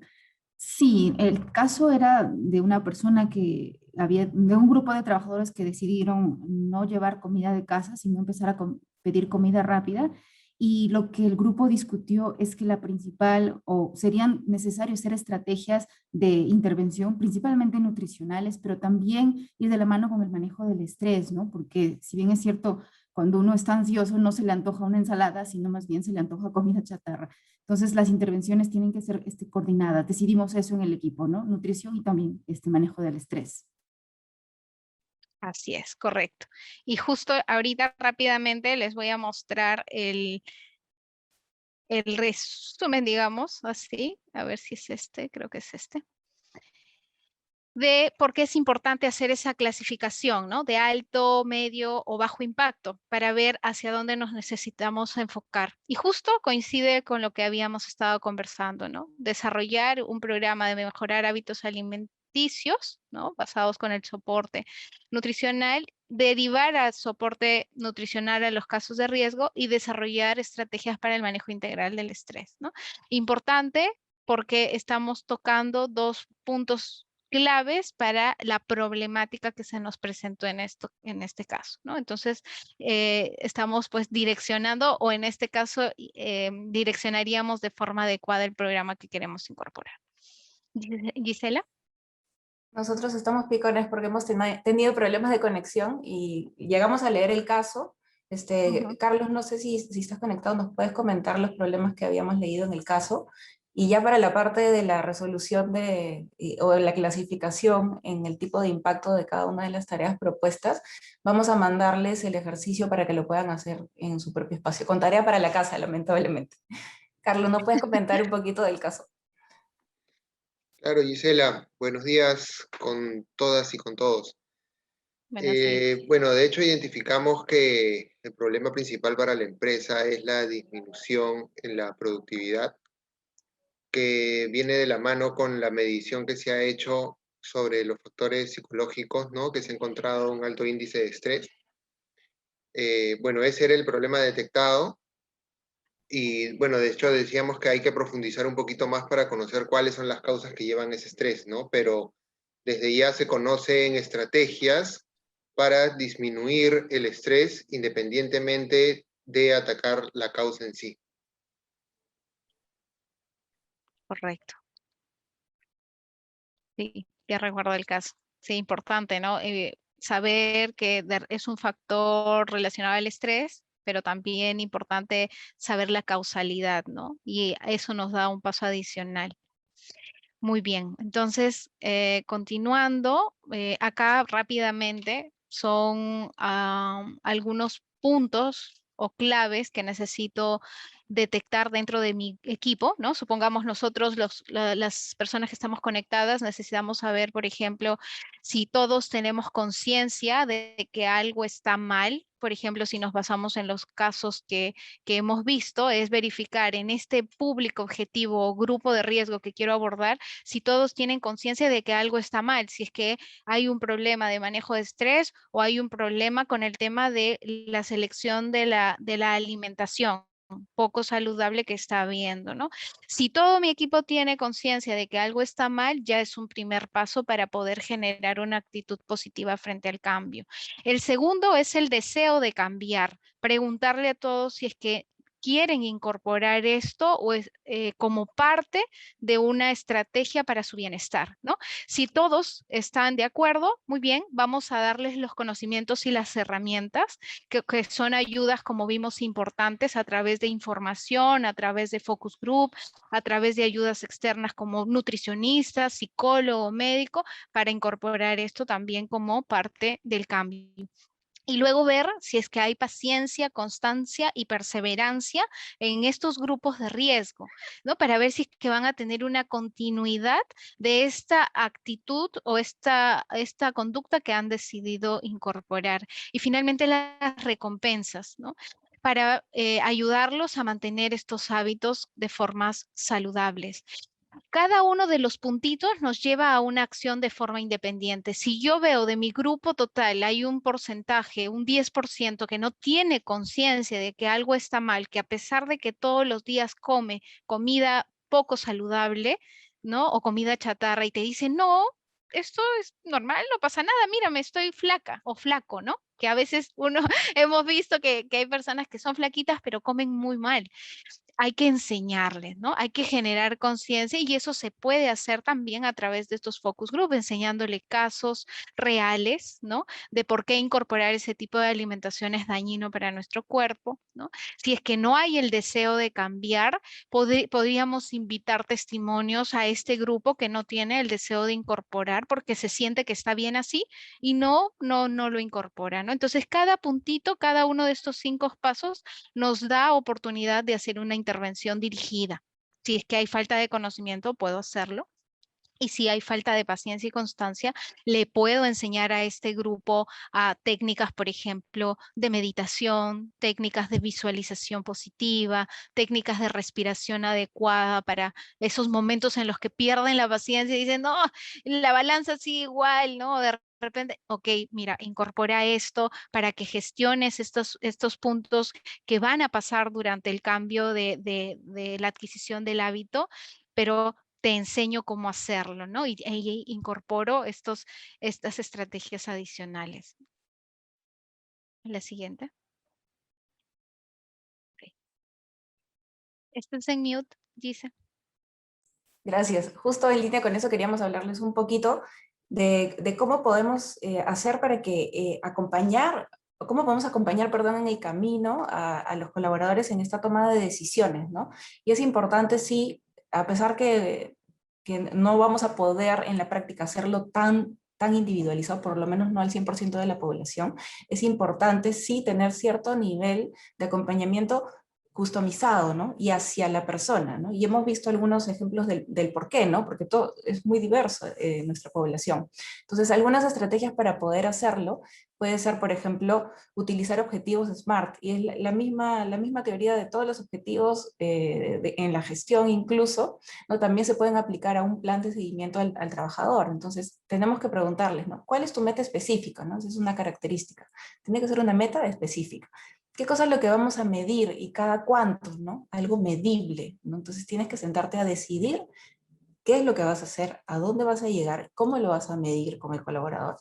Sí, el caso era de una persona de un grupo de trabajadores que decidieron no llevar comida de casa, sino empezar a pedir comida rápida. Y lo que el grupo discutió es que la principal, o serían necesarios ser estrategias de intervención, principalmente nutricionales, pero también ir de la mano con el manejo del estrés, ¿no? Porque si bien es cierto, cuando uno está ansioso no se le antoja una ensalada, sino más bien se le antoja comida chatarra. Entonces, las intervenciones tienen que ser coordinadas. Decidimos eso en el equipo, ¿no? Nutrición y también manejo del estrés. Así es, correcto. Y justo ahorita rápidamente les voy a mostrar el resumen, digamos, así. A ver si es creo que es de por qué es importante hacer esa clasificación, ¿no? De alto, medio o bajo impacto para ver hacia dónde nos necesitamos enfocar. Y justo coincide con lo que habíamos estado conversando, ¿no? Desarrollar un programa de mejorar hábitos alimenticios, ¿no? Basados con el soporte nutricional, derivar al soporte nutricional a los casos de riesgo y desarrollar estrategias para el manejo integral del estrés, ¿no? Importante porque estamos tocando dos puntos claves para la problemática que se nos presentó en este caso, ¿no? Entonces, estamos pues direccionando o en este caso direccionaríamos de forma adecuada el programa que queremos incorporar. Gisela. Nosotros estamos picones porque hemos tenido problemas de conexión y llegamos a leer el caso. Carlos, no sé si estás conectado, nos puedes comentar los problemas que habíamos leído en el caso. Y ya para la parte de la resolución o la clasificación en el tipo de impacto de cada una de las tareas propuestas, vamos a mandarles el ejercicio para que lo puedan hacer en su propio espacio, con tarea para la casa, lamentablemente. Carlos, ¿nos puedes comentar un poquito del caso? Claro, Gisela, buenos días con todas y con todos. Buenos días. Bueno, de hecho identificamos que el problema principal para la empresa es la disminución en la productividad, que viene de la mano con la medición que se ha hecho sobre los factores psicológicos, ¿no? Que se ha encontrado un alto índice de estrés. Bueno, ese era el problema detectado. Y bueno, de hecho decíamos que hay que profundizar un poquito más para conocer cuáles son las causas que llevan ese estrés, ¿no? Pero desde ya se conocen estrategias para disminuir el estrés independientemente de atacar la causa en sí. Correcto. Sí, ya recuerdo el caso. Sí, importante, ¿no? Saber que es un factor relacionado al estrés, pero también importante saber la causalidad, ¿no? Y eso nos da un paso adicional. Muy bien, entonces, continuando, acá rápidamente son algunos puntos o claves que necesito detectar dentro de mi equipo, ¿no? Supongamos nosotros, las personas que estamos conectadas, necesitamos saber, por ejemplo, si todos tenemos conciencia de que algo está mal. Por ejemplo, si nos basamos en los casos que hemos visto, es verificar en este público objetivo o grupo de riesgo que quiero abordar, si todos tienen conciencia de que algo está mal, si es que hay un problema de manejo de estrés o hay un problema con el tema de la selección de la alimentación poco saludable que está habiendo, ¿no? Si todo mi equipo tiene conciencia de que algo está mal, ya es un primer paso para poder generar una actitud positiva frente al cambio. El segundo es el deseo de cambiar. Preguntarle a todos si es que quieren incorporar esto o como parte de una estrategia para su bienestar, ¿no? Si todos están de acuerdo, muy bien, vamos a darles los conocimientos y las herramientas que son ayudas, como vimos, importantes a través de información, a través de focus group, a través de ayudas externas como nutricionistas, psicólogo, médico, para incorporar esto también como parte del cambio. Y luego ver si es que hay paciencia, constancia y perseverancia en estos grupos de riesgo, ¿no? Para ver si es que van a tener una continuidad de esta actitud o esta conducta que han decidido incorporar. Y finalmente las recompensas, ¿no? Para ayudarlos a mantener estos hábitos de formas saludables. Cada uno de los puntitos nos lleva a una acción de forma independiente. Si yo veo de mi grupo total hay un porcentaje, un 10% que no tiene conciencia de que algo está mal, que a pesar de que todos los días come comida poco saludable, ¿no? O comida chatarra y te dice, no, esto es normal, no pasa nada, mírame, estoy flaca o flaco, ¿no? Que a veces uno hemos visto que hay personas que son flaquitas pero comen muy mal. Hay que enseñarles, ¿no? Hay que generar conciencia y eso se puede hacer también a través de estos focus group, enseñándole casos reales, ¿no? De por qué incorporar ese tipo de alimentación es dañino para nuestro cuerpo, ¿no? Si es que no hay el deseo de cambiar, podríamos invitar testimonios a este grupo que no tiene el deseo de incorporar porque se siente que está bien así y no lo incorpora, ¿no? Entonces, cada puntito, cada uno de estos 5 pasos nos da oportunidad de hacer una intervención dirigida. Si es que hay falta de conocimiento, puedo hacerlo. Y si hay falta de paciencia y constancia, le puedo enseñar a este grupo a técnicas, por ejemplo, de meditación, técnicas de visualización positiva, técnicas de respiración adecuada para esos momentos en los que pierden la paciencia y dicen, no, la balanza sigue igual, ¿no? De repente, ok, mira, incorpora esto para que gestiones estos puntos que van a pasar durante el cambio de la adquisición del hábito, pero te enseño cómo hacerlo, ¿no? Y incorporo estas estrategias adicionales. La siguiente. Okay. Estás en mute, Gise. Gracias. Justo en línea con eso queríamos hablarles un poquito de cómo podemos hacer para que cómo podemos acompañar, perdón, en el camino a los colaboradores en esta toma de decisiones, ¿no? Y es importante, sí, a pesar que no vamos a poder en la práctica hacerlo tan individualizado, por lo menos no al 100% de la población, es importante sí tener cierto nivel de acompañamiento customizado, ¿no? Y hacia la persona, ¿no? Y hemos visto algunos ejemplos del por qué, ¿no? Porque todo es muy diverso en nuestra población. Entonces, algunas estrategias para poder hacerlo puede ser, por ejemplo, utilizar objetivos SMART, y es la misma teoría de todos los objetivos en la gestión incluso, ¿no? También se pueden aplicar a un plan de seguimiento al trabajador. Entonces, tenemos que preguntarles, ¿no? ¿Cuál es tu meta específica? ¿No? Esa es una característica. Tiene que ser una meta específica. ¿Qué cosa es lo que vamos a medir y cada cuánto, ¿no? Algo medible, ¿no? Entonces tienes que sentarte a decidir qué es lo que vas a hacer, a dónde vas a llegar, cómo lo vas a medir con el colaborador.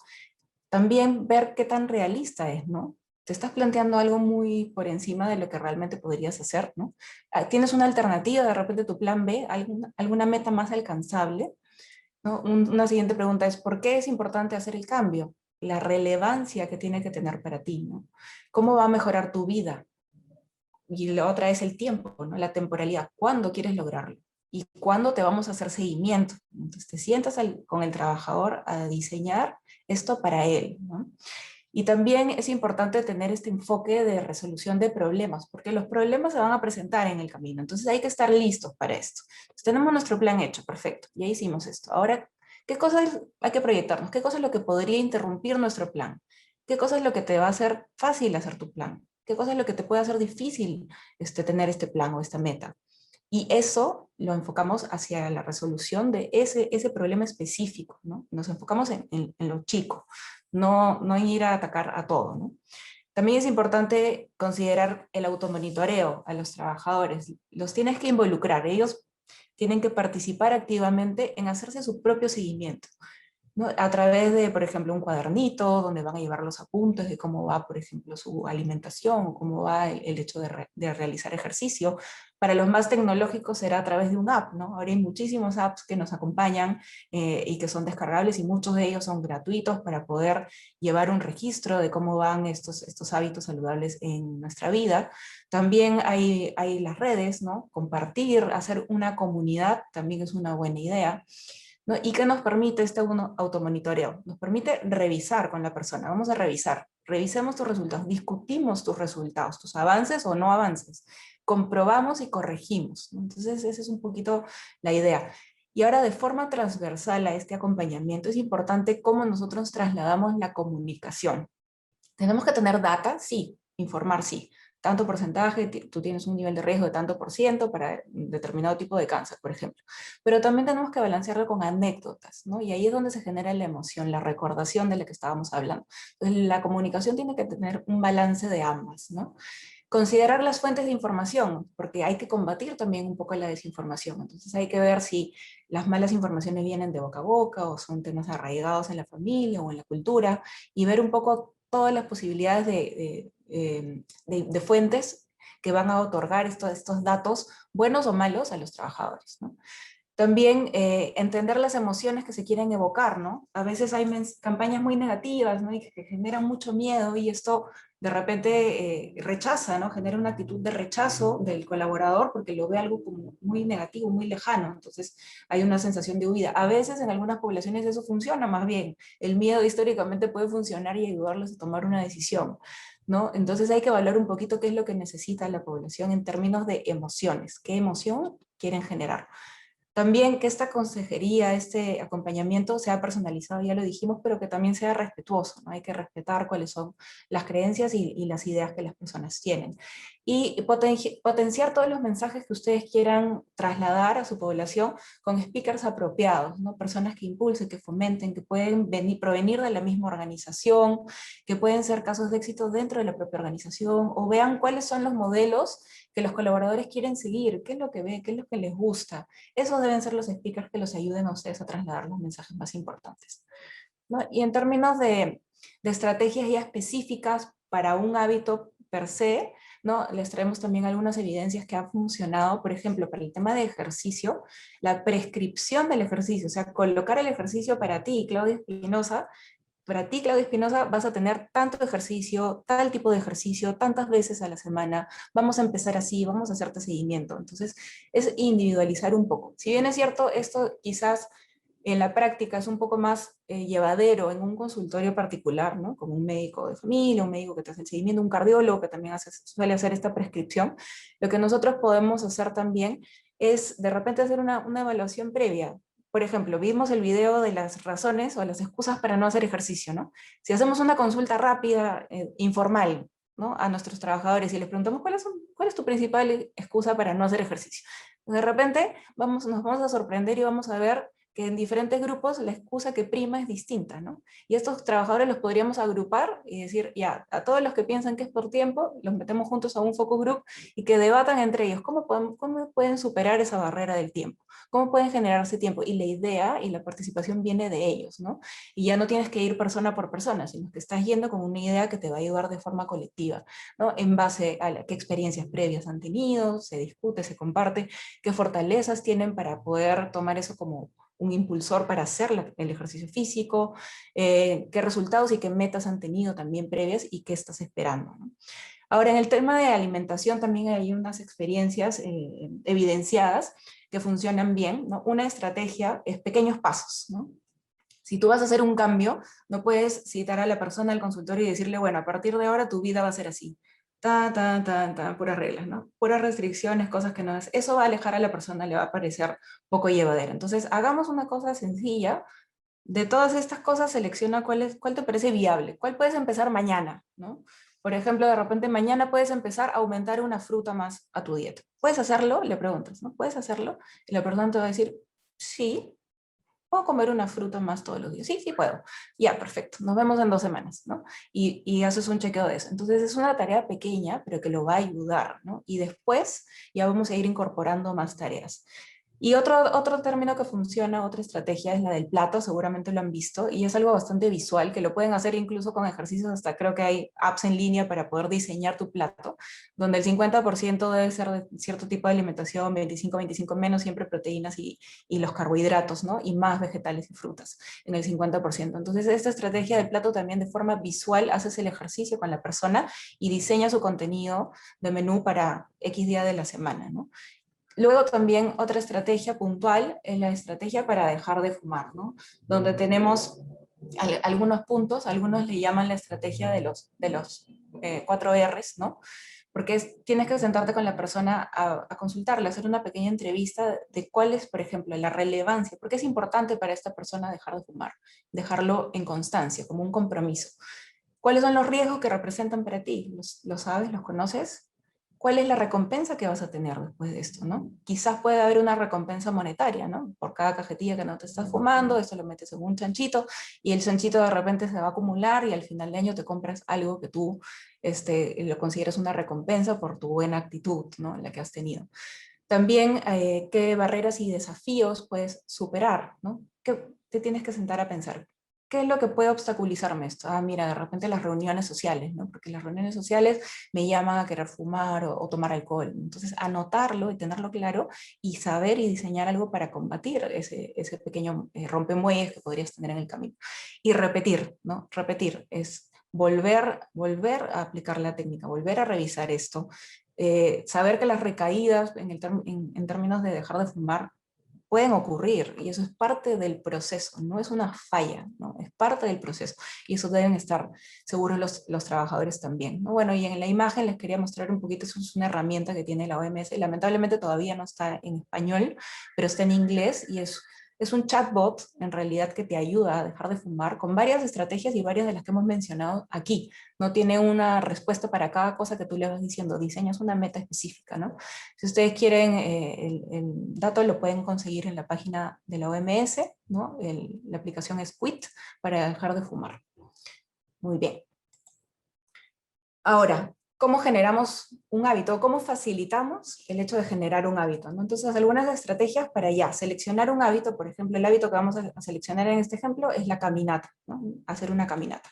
También ver qué tan realista es, ¿no? Te estás planteando algo muy por encima de lo que realmente podrías hacer, ¿no? ¿Tienes una alternativa, de repente tu plan B, alguna meta más alcanzable? ¿No? Una siguiente pregunta es, ¿por qué es importante hacer el cambio? La relevancia que tiene que tener para ti, ¿no? ¿Cómo va a mejorar tu vida? Y la otra es el tiempo, ¿no? La temporalidad. ¿Cuándo quieres lograrlo? ¿Y cuándo te vamos a hacer seguimiento? Entonces te sientas con el trabajador a diseñar esto para él, ¿no? Y también es importante tener este enfoque de resolución de problemas, porque los problemas se van a presentar en el camino, entonces hay que estar listos para esto. Entonces, tenemos nuestro plan hecho, perfecto, ya hicimos esto. Ahora, ¿qué cosas hay que proyectarnos? ¿Qué cosa es lo que podría interrumpir nuestro plan? ¿Qué cosa es lo que te va a hacer fácil hacer tu plan? ¿Qué cosa es lo que te puede hacer difícil tener este plan o esta meta? Y eso lo enfocamos hacia la resolución de ese problema específico, ¿no? Nos enfocamos en lo chico, no en ir a atacar a todo, ¿no? También es importante considerar el automonitoreo a los trabajadores. Los tienes que involucrar, ellos tienen que participar activamente en hacerse su propio seguimiento, ¿no? A través de, por ejemplo, un cuadernito donde van a llevar los apuntes de cómo va, por ejemplo, su alimentación o cómo va el hecho de realizar ejercicio. Para los más tecnológicos será a través de un app, ¿no? Ahora hay muchísimos apps que nos acompañan y que son descargables y muchos de ellos son gratuitos para poder llevar un registro de cómo van estos hábitos saludables en nuestra vida. También hay las redes, ¿no? Compartir, hacer una comunidad también es una buena idea. ¿No? ¿Y qué nos permite este automonitoreo? Nos permite revisar con la persona. Vamos a revisar. Revisemos tus resultados, discutimos tus resultados, tus avances o no avances. Comprobamos y corregimos, ¿no? Entonces, esa es un poquito la idea. Y ahora, de forma transversal a este acompañamiento, es importante cómo nosotros trasladamos la comunicación. ¿Tenemos que tener data? Sí. Informar, sí. Tanto porcentaje, tú tienes un nivel de riesgo de tanto por ciento para determinado tipo de cáncer, por ejemplo. Pero también tenemos que balancearlo con anécdotas, ¿no? Y ahí es donde se genera la emoción, la recordación de la que estábamos hablando. Entonces, la comunicación tiene que tener un balance de ambas, ¿no? Considerar las fuentes de información, porque hay que combatir también un poco la desinformación. Entonces hay que ver si las malas informaciones vienen de boca a boca o son temas arraigados en la familia o en la cultura, y ver un poco todas las posibilidades de fuentes que van a otorgar estos datos, buenos o malos, a los trabajadores, ¿no? También entender las emociones que se quieren evocar, ¿no? A veces hay campañas muy negativas, ¿no? Y que generan mucho miedo, y esto de repente rechaza, ¿no? Genera una actitud de rechazo del colaborador porque lo ve algo como muy negativo, muy lejano. Entonces hay una sensación de huida. A veces en algunas poblaciones eso funciona más bien. El miedo históricamente puede funcionar y ayudarlos a tomar una decisión, ¿no? Entonces hay que evaluar un poquito qué es lo que necesita la población en términos de emociones. ¿Qué emoción quieren generar? También que esta consejería, este acompañamiento sea personalizado, ya lo dijimos, pero que también sea respetuoso, ¿no? Hay que respetar cuáles son las creencias y las ideas que las personas tienen. Y potenciar todos los mensajes que ustedes quieran trasladar a su población con speakers apropiados, ¿no? Personas que impulsen, que fomenten, que pueden provenir de la misma organización, que pueden ser casos de éxito dentro de la propia organización, o vean cuáles son los modelos que los colaboradores quieren seguir, qué es lo que ven, qué es lo que les gusta. Esos deben ser los speakers que los ayuden a ustedes a trasladar los mensajes más importantes, ¿no? Y en términos de estrategias ya específicas para un hábito per se, ¿no? Les traemos también algunas evidencias que han funcionado, por ejemplo, para el tema de ejercicio, la prescripción del ejercicio, o sea, colocar el ejercicio para ti, Claudia Espinosa, para ti, Claudia Espinosa, vas a tener tanto ejercicio, tal tipo de ejercicio, tantas veces a la semana, vamos a empezar así, vamos a hacerte seguimiento. Entonces, es individualizar un poco. Si bien es cierto, esto quizás en la práctica es un poco más llevadero en un consultorio particular, ¿no? Como un médico de familia, un médico que te hace el seguimiento, un cardiólogo que también suele hacer esta prescripción. Lo que nosotros podemos hacer también es de repente hacer una evaluación previa. Por ejemplo, vimos el video de las razones o las excusas para no hacer ejercicio, ¿no? Si hacemos una consulta rápida, informal, ¿no? A nuestros trabajadores y les preguntamos cuál es tu principal excusa para no hacer ejercicio. De repente nos vamos a sorprender y vamos a ver que en diferentes grupos la excusa que prima es distinta, ¿no? Y estos trabajadores los podríamos agrupar y decir, ya, a todos los que piensan que es por tiempo, los metemos juntos a un focus group y que debatan entre ellos cómo pueden superar esa barrera del tiempo, cómo pueden generarse tiempo. Y la idea y la participación viene de ellos, ¿no? Y ya no tienes que ir persona por persona, sino que estás yendo con una idea que te va a ayudar de forma colectiva, ¿no? En base a qué experiencias previas han tenido, se discute, se comparte, qué fortalezas tienen para poder tomar eso como un impulsor para hacer el ejercicio físico, qué resultados y qué metas han tenido también previas y qué estás esperando, ¿no? Ahora, en el tema de alimentación también hay unas experiencias evidenciadas que funcionan bien, ¿no? Una estrategia es pequeños pasos, ¿no? Si tú vas a hacer un cambio, no puedes citar a la persona al consultorio y decirle, bueno, a partir de ahora tu vida va a ser así. Puras reglas, ¿no? Puras restricciones, cosas que no es. Eso va a alejar a la persona, le va a parecer poco llevadera. Entonces, hagamos una cosa sencilla. De todas estas cosas, selecciona cuál te parece viable. ¿Cuál puedes empezar mañana, ¿no? Por ejemplo, de repente mañana puedes empezar a aumentar una fruta más a tu dieta. ¿Puedes hacerlo? Le preguntas, ¿no? ¿Puedes hacerlo? Y la persona te va a decir, sí. ¿Puedo comer una fruta más todos los días? Sí, sí puedo. Ya, perfecto. Nos vemos en 2 semanas, ¿no? Y haces un chequeo de eso. Entonces es una tarea pequeña, pero que lo va a ayudar, ¿no? Y después ya vamos a ir incorporando más tareas. Y otro término que funciona, otra estrategia es la del plato, seguramente lo han visto, y es algo bastante visual, que lo pueden hacer incluso con ejercicios, hasta creo que hay apps en línea para poder diseñar tu plato, donde el 50% debe ser de cierto tipo de alimentación, 25 menos siempre proteínas y los carbohidratos, ¿no? Y más vegetales y frutas, en el 50%. Entonces esta estrategia del plato también de forma visual, haces el ejercicio con la persona y diseña su contenido de menú para X día de la semana, ¿no? Luego también otra estrategia puntual es la estrategia para dejar de fumar, ¿no? Donde tenemos algunos puntos, algunos le llaman la estrategia de los 4 R's, ¿no? Porque tienes que sentarte con la persona a consultarle, hacer una pequeña entrevista de cuál es, por ejemplo, la relevancia, porque es importante para esta persona dejar de fumar, dejarlo en constancia, como un compromiso. ¿Cuáles son los riesgos que representan para ti? ¿Los sabes? ¿Los conoces? ¿Cuál es la recompensa que vas a tener después de esto, ¿no? Quizás puede haber una recompensa monetaria, ¿no? Por cada cajetilla que no te estás fumando, eso lo metes en un chanchito, y el chanchito de repente se va a acumular, y al final de año te compras algo que tú lo consideras una recompensa por tu buena actitud, ¿no? La que has tenido. También, ¿qué barreras y desafíos puedes superar, ¿no? ¿Qué te tienes que sentar a pensar? ¿Qué es lo que puede obstaculizarme esto? Ah, mira, de repente las reuniones sociales, ¿no? Porque las reuniones sociales me llaman a querer fumar o tomar alcohol. Entonces, anotarlo y tenerlo claro y saber y diseñar algo para combatir ese pequeño rompemuelles que podrías tener en el camino. Y repetir, ¿no? Repetir es volver a aplicar la técnica, volver a revisar esto, saber que las recaídas en términos de dejar de fumar pueden ocurrir, y eso es parte del proceso, no es una falla, ¿no? Es parte del proceso, y eso deben estar seguros los trabajadores también, ¿no? Bueno, y en la imagen les quería mostrar un poquito, eso es una herramienta que tiene la OMS, lamentablemente todavía no está en español, pero está en inglés, y es un chatbot en realidad que te ayuda a dejar de fumar con varias estrategias y varias de las que hemos mencionado aquí. No tiene una respuesta para cada cosa que tú le vas diciendo, diseñas una meta específica, ¿no? Si ustedes quieren el dato lo pueden conseguir en la página de la OMS, ¿no? La aplicación es Quit para dejar de fumar. Muy bien. Ahora, ¿cómo generamos un hábito? ¿Cómo facilitamos el hecho de generar un hábito, ¿no? Entonces, algunas estrategias para ya seleccionar un hábito, por ejemplo, el hábito que vamos a seleccionar en este ejemplo es la caminata, ¿no? Hacer una caminata.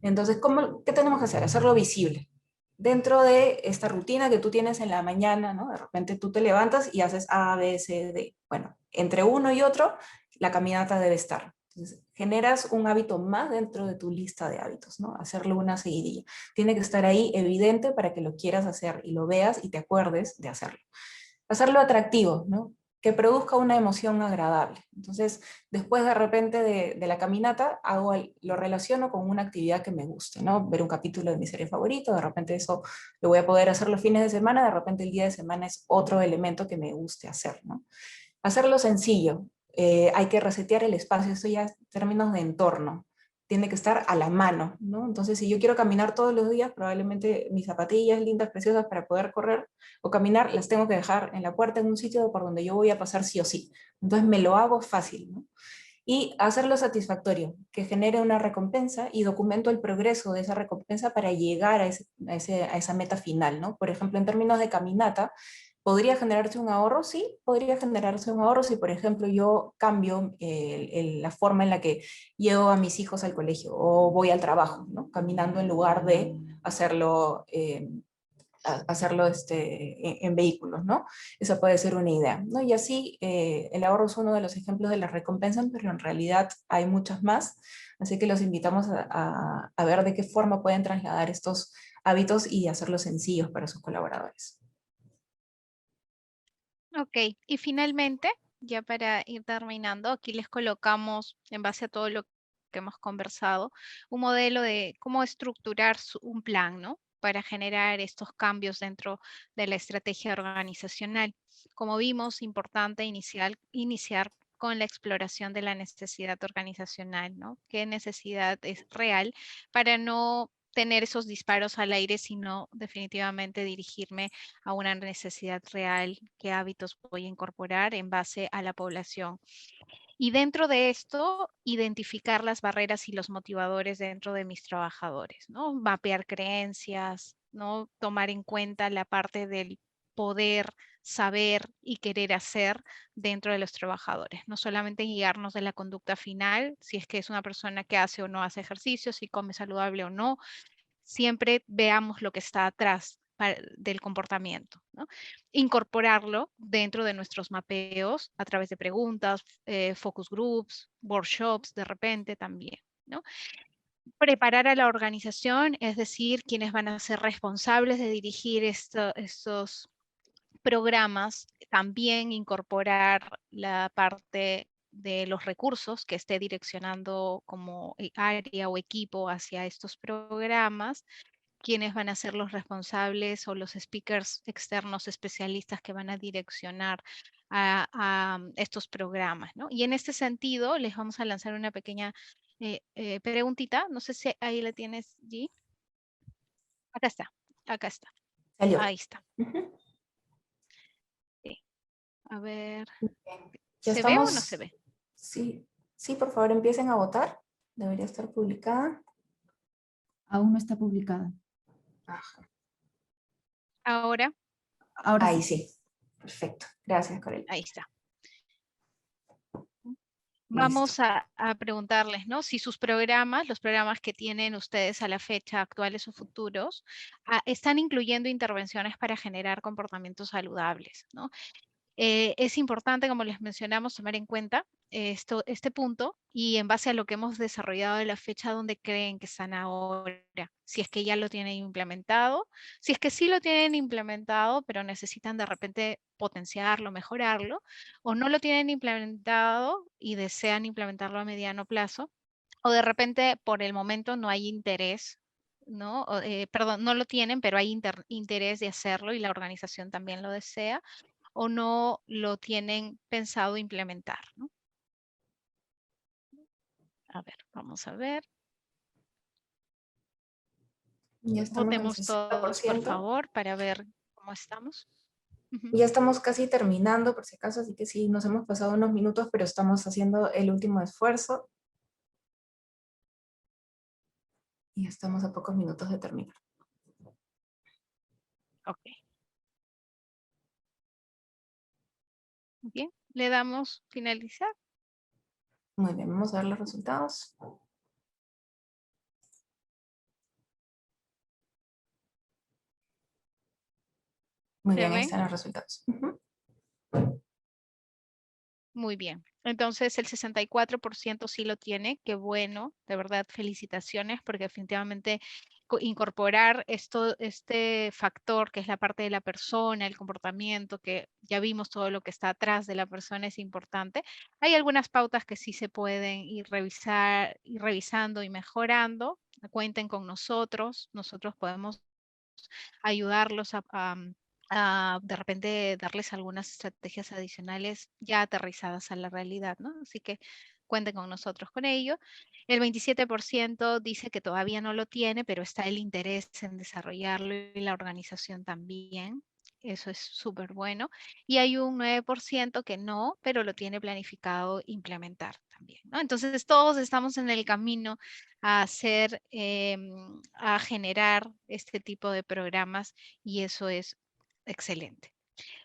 Entonces, ¿qué tenemos que hacer? Hacerlo visible. Dentro de esta rutina que tú tienes en la mañana, ¿no? De repente tú te levantas y haces A, B, C, D. Bueno, entre uno y otro, la caminata debe estar. Entonces, generas un hábito más dentro de tu lista de hábitos, ¿no? Hacerlo una seguidilla. Tiene que estar ahí evidente para que lo quieras hacer y lo veas y te acuerdes de hacerlo. Hacerlo atractivo, ¿no? Que produzca una emoción agradable. Entonces, después de repente de la caminata, lo relaciono con una actividad que me guste, ¿no? Ver un capítulo de mi serie favorita, de repente eso lo voy a poder hacer los fines de semana, de repente el día de semana es otro elemento que me guste hacer, ¿no? Hacerlo sencillo, hay que resetear el espacio, esto ya en términos de entorno, tiene que estar a la mano, ¿no? Entonces, si yo quiero caminar todos los días, probablemente mis zapatillas lindas, preciosas para poder correr o caminar, las tengo que dejar en la puerta en un sitio por donde yo voy a pasar sí o sí. Entonces, me lo hago fácil, ¿no? Y hacerlo satisfactorio, que genere una recompensa y documento el progreso de esa recompensa para llegar a esa meta final, ¿no? Por ejemplo, en términos de caminata, ¿podría generarse un ahorro? Sí, podría generarse un ahorro si, por ejemplo, yo cambio la forma en la que llevo a mis hijos al colegio o voy al trabajo, ¿no? Caminando en lugar de hacerlo en vehículos, ¿no? Esa puede ser una idea, ¿no? Y así el ahorro es uno de los ejemplos de las recompensas, pero en realidad hay muchas más, así que los invitamos a ver de qué forma pueden trasladar estos hábitos y hacerlos sencillos para sus colaboradores. Ok, y finalmente, ya para ir terminando, aquí les colocamos, en base a todo lo que hemos conversado, un modelo de cómo estructurar un plan, ¿no? Para generar estos cambios dentro de la estrategia organizacional. Como vimos, importante iniciar con la exploración de la necesidad organizacional, ¿no? ¿Qué necesidad es real para no tener esos disparos al aire, sino definitivamente dirigirme a una necesidad real, qué hábitos voy a incorporar en base a la población? Y dentro de esto, identificar las barreras y los motivadores dentro de mis trabajadores, ¿no? Mapear creencias, ¿no? Tomar en cuenta la parte del poder, saber y querer hacer dentro de los trabajadores. No solamente guiarnos de la conducta final, si es que es una persona que hace o no hace ejercicio, si come saludable o no, siempre veamos lo que está atrás del comportamiento, ¿no? Incorporarlo dentro de nuestros mapeos a través de preguntas, focus groups, workshops de repente también, ¿no? Preparar a la organización, es decir, quienes van a ser responsables de dirigir estos programas, también incorporar la parte de los recursos que esté direccionando como área o equipo hacia estos programas, quiénes van a ser los responsables o los speakers externos especialistas que van a direccionar a estos programas, ¿no? Y en este sentido, les vamos a lanzar una pequeña preguntita. No sé si ahí la tienes, G. Acá está, acá está. Salió. Ahí está. Ujú. Sí. A ver, Ya ¿se ve o no estamos. se ve? Sí, sí, por favor empiecen a votar. Debería estar publicada. Aún no está publicada. Ajá. Ahora, Ahora Ahí sí. sí. Perfecto. Gracias, Corel. ahí está. Listo. Vamos a preguntarles, ¿no? Si sus programas, los programas que tienen ustedes a la fecha, actuales o futuros, están incluyendo intervenciones para generar comportamientos saludables, ¿no? Es importante, como les mencionamos, tomar en cuenta este punto y en base a lo que hemos desarrollado de la fecha, donde creen que están ahora, si es que ya lo tienen implementado, si es que sí lo tienen implementado, pero necesitan de repente potenciarlo, mejorarlo, o no lo tienen implementado y desean implementarlo a mediano plazo, o de repente por el momento no hay interés, ¿no? Perdón, no lo tienen, pero hay interés de hacerlo y la organización también lo desea, o no lo tienen pensado implementar, ¿no? A ver, vamos a ver. Ya estamos al Votemos todos, por 60%. favor, para ver cómo estamos. Ujú. Ya estamos casi terminando, por si acaso, así que sí, nos hemos pasado unos minutos, pero estamos haciendo el último esfuerzo. Y estamos a pocos minutos de terminar. Ok. Bien, le damos finalizar. Muy bien, vamos a ver los resultados. Muy ¿Se bien, ahí ven? están los resultados. Ujú. Muy bien. Entonces el 64% sí lo tiene. Qué bueno, de verdad, felicitaciones, porque definitivamente incorporar este factor que es la parte de la persona, el comportamiento, que ya vimos todo lo que está atrás de la persona, es importante. Hay algunas pautas que sí se pueden ir revisando y mejorando. Cuenten con nosotros podemos ayudarlos a de repente darles algunas estrategias adicionales ya aterrizadas a la realidad, ¿no? Así que cuenten con nosotros con ello. El 27% dice que todavía no lo tiene, pero está el interés en desarrollarlo y la organización también. Eso es súper bueno. Y hay un 9% que no, pero lo tiene planificado implementar también, ¿no? Entonces todos estamos en el camino a hacer, a generar este tipo de programas y eso es excelente.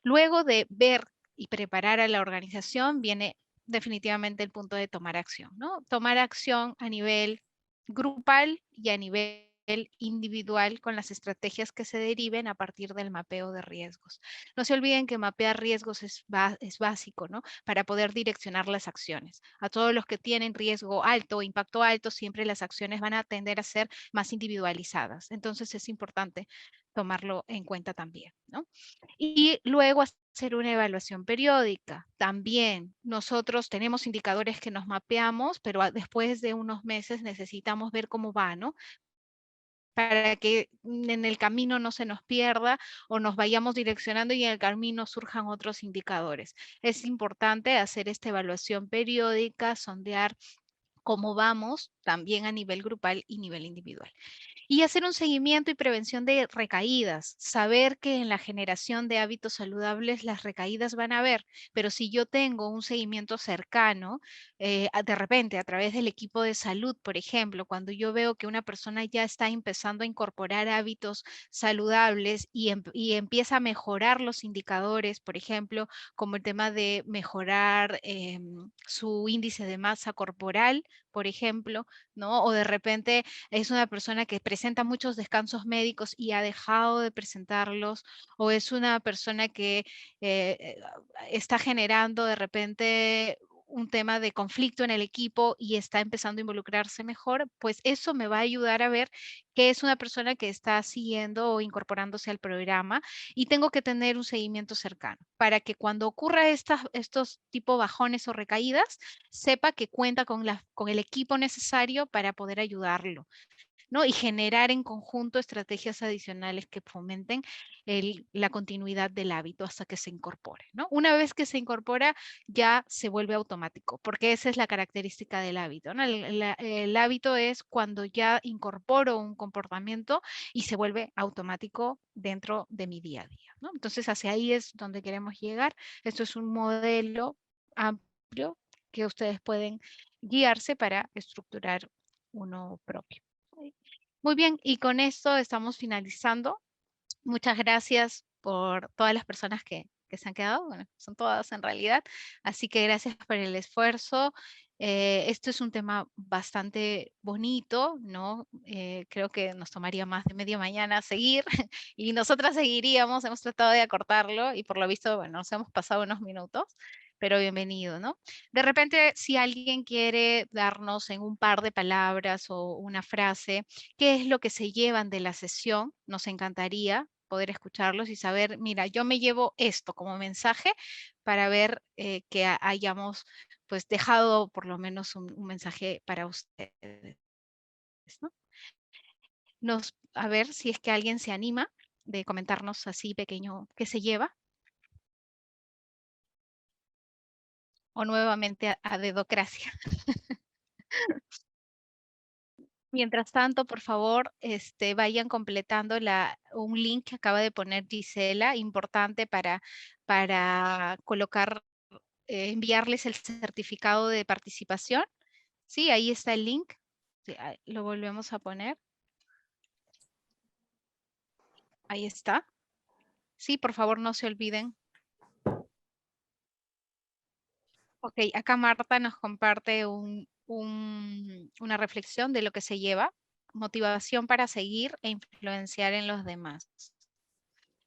Luego de ver y preparar a la organización viene definitivamente el punto de tomar acción, ¿no? Tomar acción a nivel grupal y a nivel individual con las estrategias que se deriven a partir del mapeo de riesgos. No se olviden que mapear riesgos es básico, ¿no? Para poder direccionar las acciones. A todos los que tienen riesgo alto o impacto alto, siempre las acciones van a tender a ser más individualizadas. Entonces es importante tomarlo en cuenta también, ¿no? Y luego hacer una evaluación periódica. También nosotros tenemos indicadores que nos mapeamos, pero después de unos meses necesitamos ver cómo va, ¿no? Para que en el camino no se nos pierda o nos vayamos direccionando y en el camino surjan otros indicadores. Es importante hacer esta evaluación periódica, sondear cómo vamos, también a nivel grupal y nivel individual. Y hacer un seguimiento y prevención de recaídas. Saber que en la generación de hábitos saludables las recaídas van a haber, pero si yo tengo un seguimiento cercano, de repente a través del equipo de salud, por ejemplo, cuando yo veo que una persona ya está empezando a incorporar hábitos saludables y empieza a mejorar los indicadores, por ejemplo, como el tema de mejorar su índice de masa corporal, por ejemplo, ¿no? O de repente es una persona que presenta muchos descansos médicos y ha dejado de presentarlos, o es una persona que está generando de repente un tema de conflicto en el equipo y está empezando a involucrarse mejor, pues eso me va a ayudar a ver que es una persona que está siguiendo o incorporándose al programa y tengo que tener un seguimiento cercano para que cuando ocurra estos tipo bajones o recaídas, sepa que cuenta con el equipo necesario para poder ayudarlo, ¿no? Y generar en conjunto estrategias adicionales que fomenten la continuidad del hábito hasta que se incorpore, ¿no? Una vez que se incorpora, ya se vuelve automático, porque esa es la característica del hábito, ¿no? El hábito es cuando ya incorporo un comportamiento y se vuelve automático dentro de mi día a día, ¿no? Entonces, hacia ahí es donde queremos llegar. Esto es un modelo amplio que ustedes pueden guiarse para estructurar uno propio. Muy bien, y con esto estamos finalizando. Muchas gracias por todas las personas que se han quedado. Bueno, son todas en realidad. Así que gracias por el esfuerzo. Esto es un tema bastante bonito, ¿no? Creo que nos tomaría más de media mañana seguir y nosotras seguiríamos. Hemos tratado de acortarlo y por lo visto, bueno, nos hemos pasado unos minutos, pero bienvenido, ¿no? De repente, si alguien quiere darnos en un par de palabras o una frase, qué es lo que se llevan de la sesión, nos encantaría poder escucharlos y saber, mira, yo me llevo esto como mensaje para ver que hayamos pues dejado por lo menos un mensaje para ustedes, ¿no? A ver si es que alguien se anima de comentarnos así pequeño qué se lleva. O nuevamente a dedocracia. Mientras tanto, por favor, vayan completando un link que acaba de poner Gisela, importante para colocar, enviarles el certificado de participación. Sí, ahí está el link. Sí, lo volvemos a poner. Ahí está. Sí, por favor, no se olviden. Ok, acá Marta nos comparte una reflexión de lo que se lleva. Motivación para seguir e influenciar en los demás.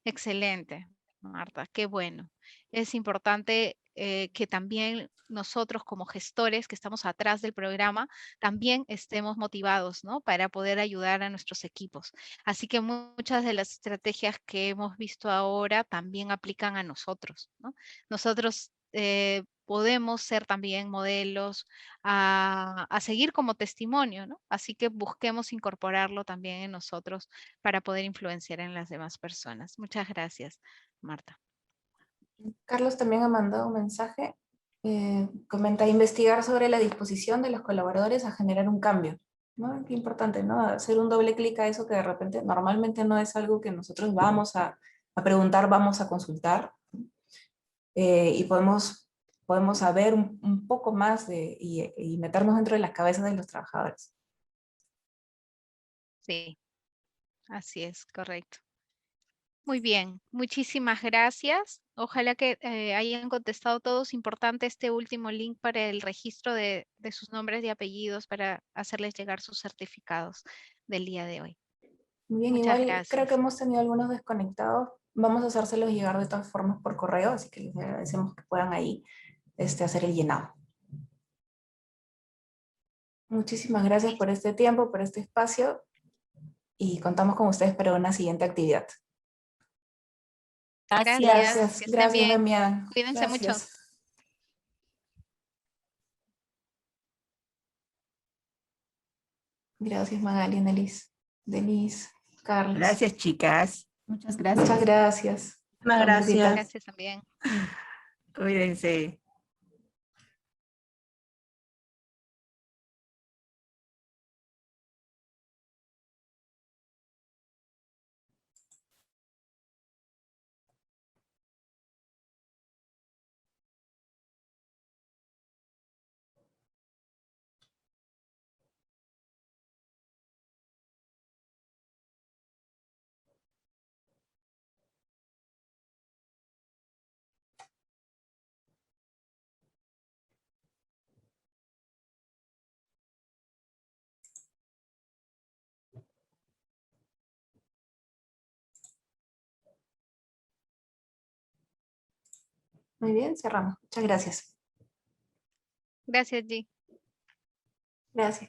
Excelente, Marta, qué bueno. Es importante que también nosotros como gestores que estamos atrás del programa, también estemos motivados, ¿no? Para poder ayudar a nuestros equipos. Así que muchas de las estrategias que hemos visto ahora también aplican a nosotros, ¿no? Nosotros podemos ser también modelos a seguir como testimonio, ¿no? Así que busquemos incorporarlo también en nosotros para poder influenciar en las demás personas. Muchas gracias, Marta. Carlos también ha mandado un mensaje. Comenta investigar sobre la disposición de los colaboradores a generar un cambio, ¿no? Qué importante, ¿no? Hacer un doble clic a eso que de repente normalmente no es algo que nosotros vamos a preguntar, vamos a consultar. Y podemos saber un poco más y meternos dentro de las cabezas de los trabajadores. Sí, así es, correcto. Muy bien, muchísimas gracias. Ojalá que hayan contestado todos. Importante este último link para el registro de sus nombres y apellidos para hacerles llegar sus certificados del día de hoy. Muy bien, Muchas igual gracias. creo que hemos tenido algunos desconectados. Vamos a hacérselos llegar de todas formas por correo, así que les agradecemos que puedan ahí hacer el llenado. Muchísimas gracias por este tiempo, por este espacio, y contamos con ustedes para una siguiente actividad. Gracias. Que estén Gracias, bien. Damián. Cuídense mucho. Gracias, Magali, Annelies, Denise, Carlos. Gracias, chicas. Muchas gracias. Muchas gracias. Muchas gracias. Gracias también. Cuídense. Muy bien, cerramos. Muchas gracias. Gracias, G. Gracias.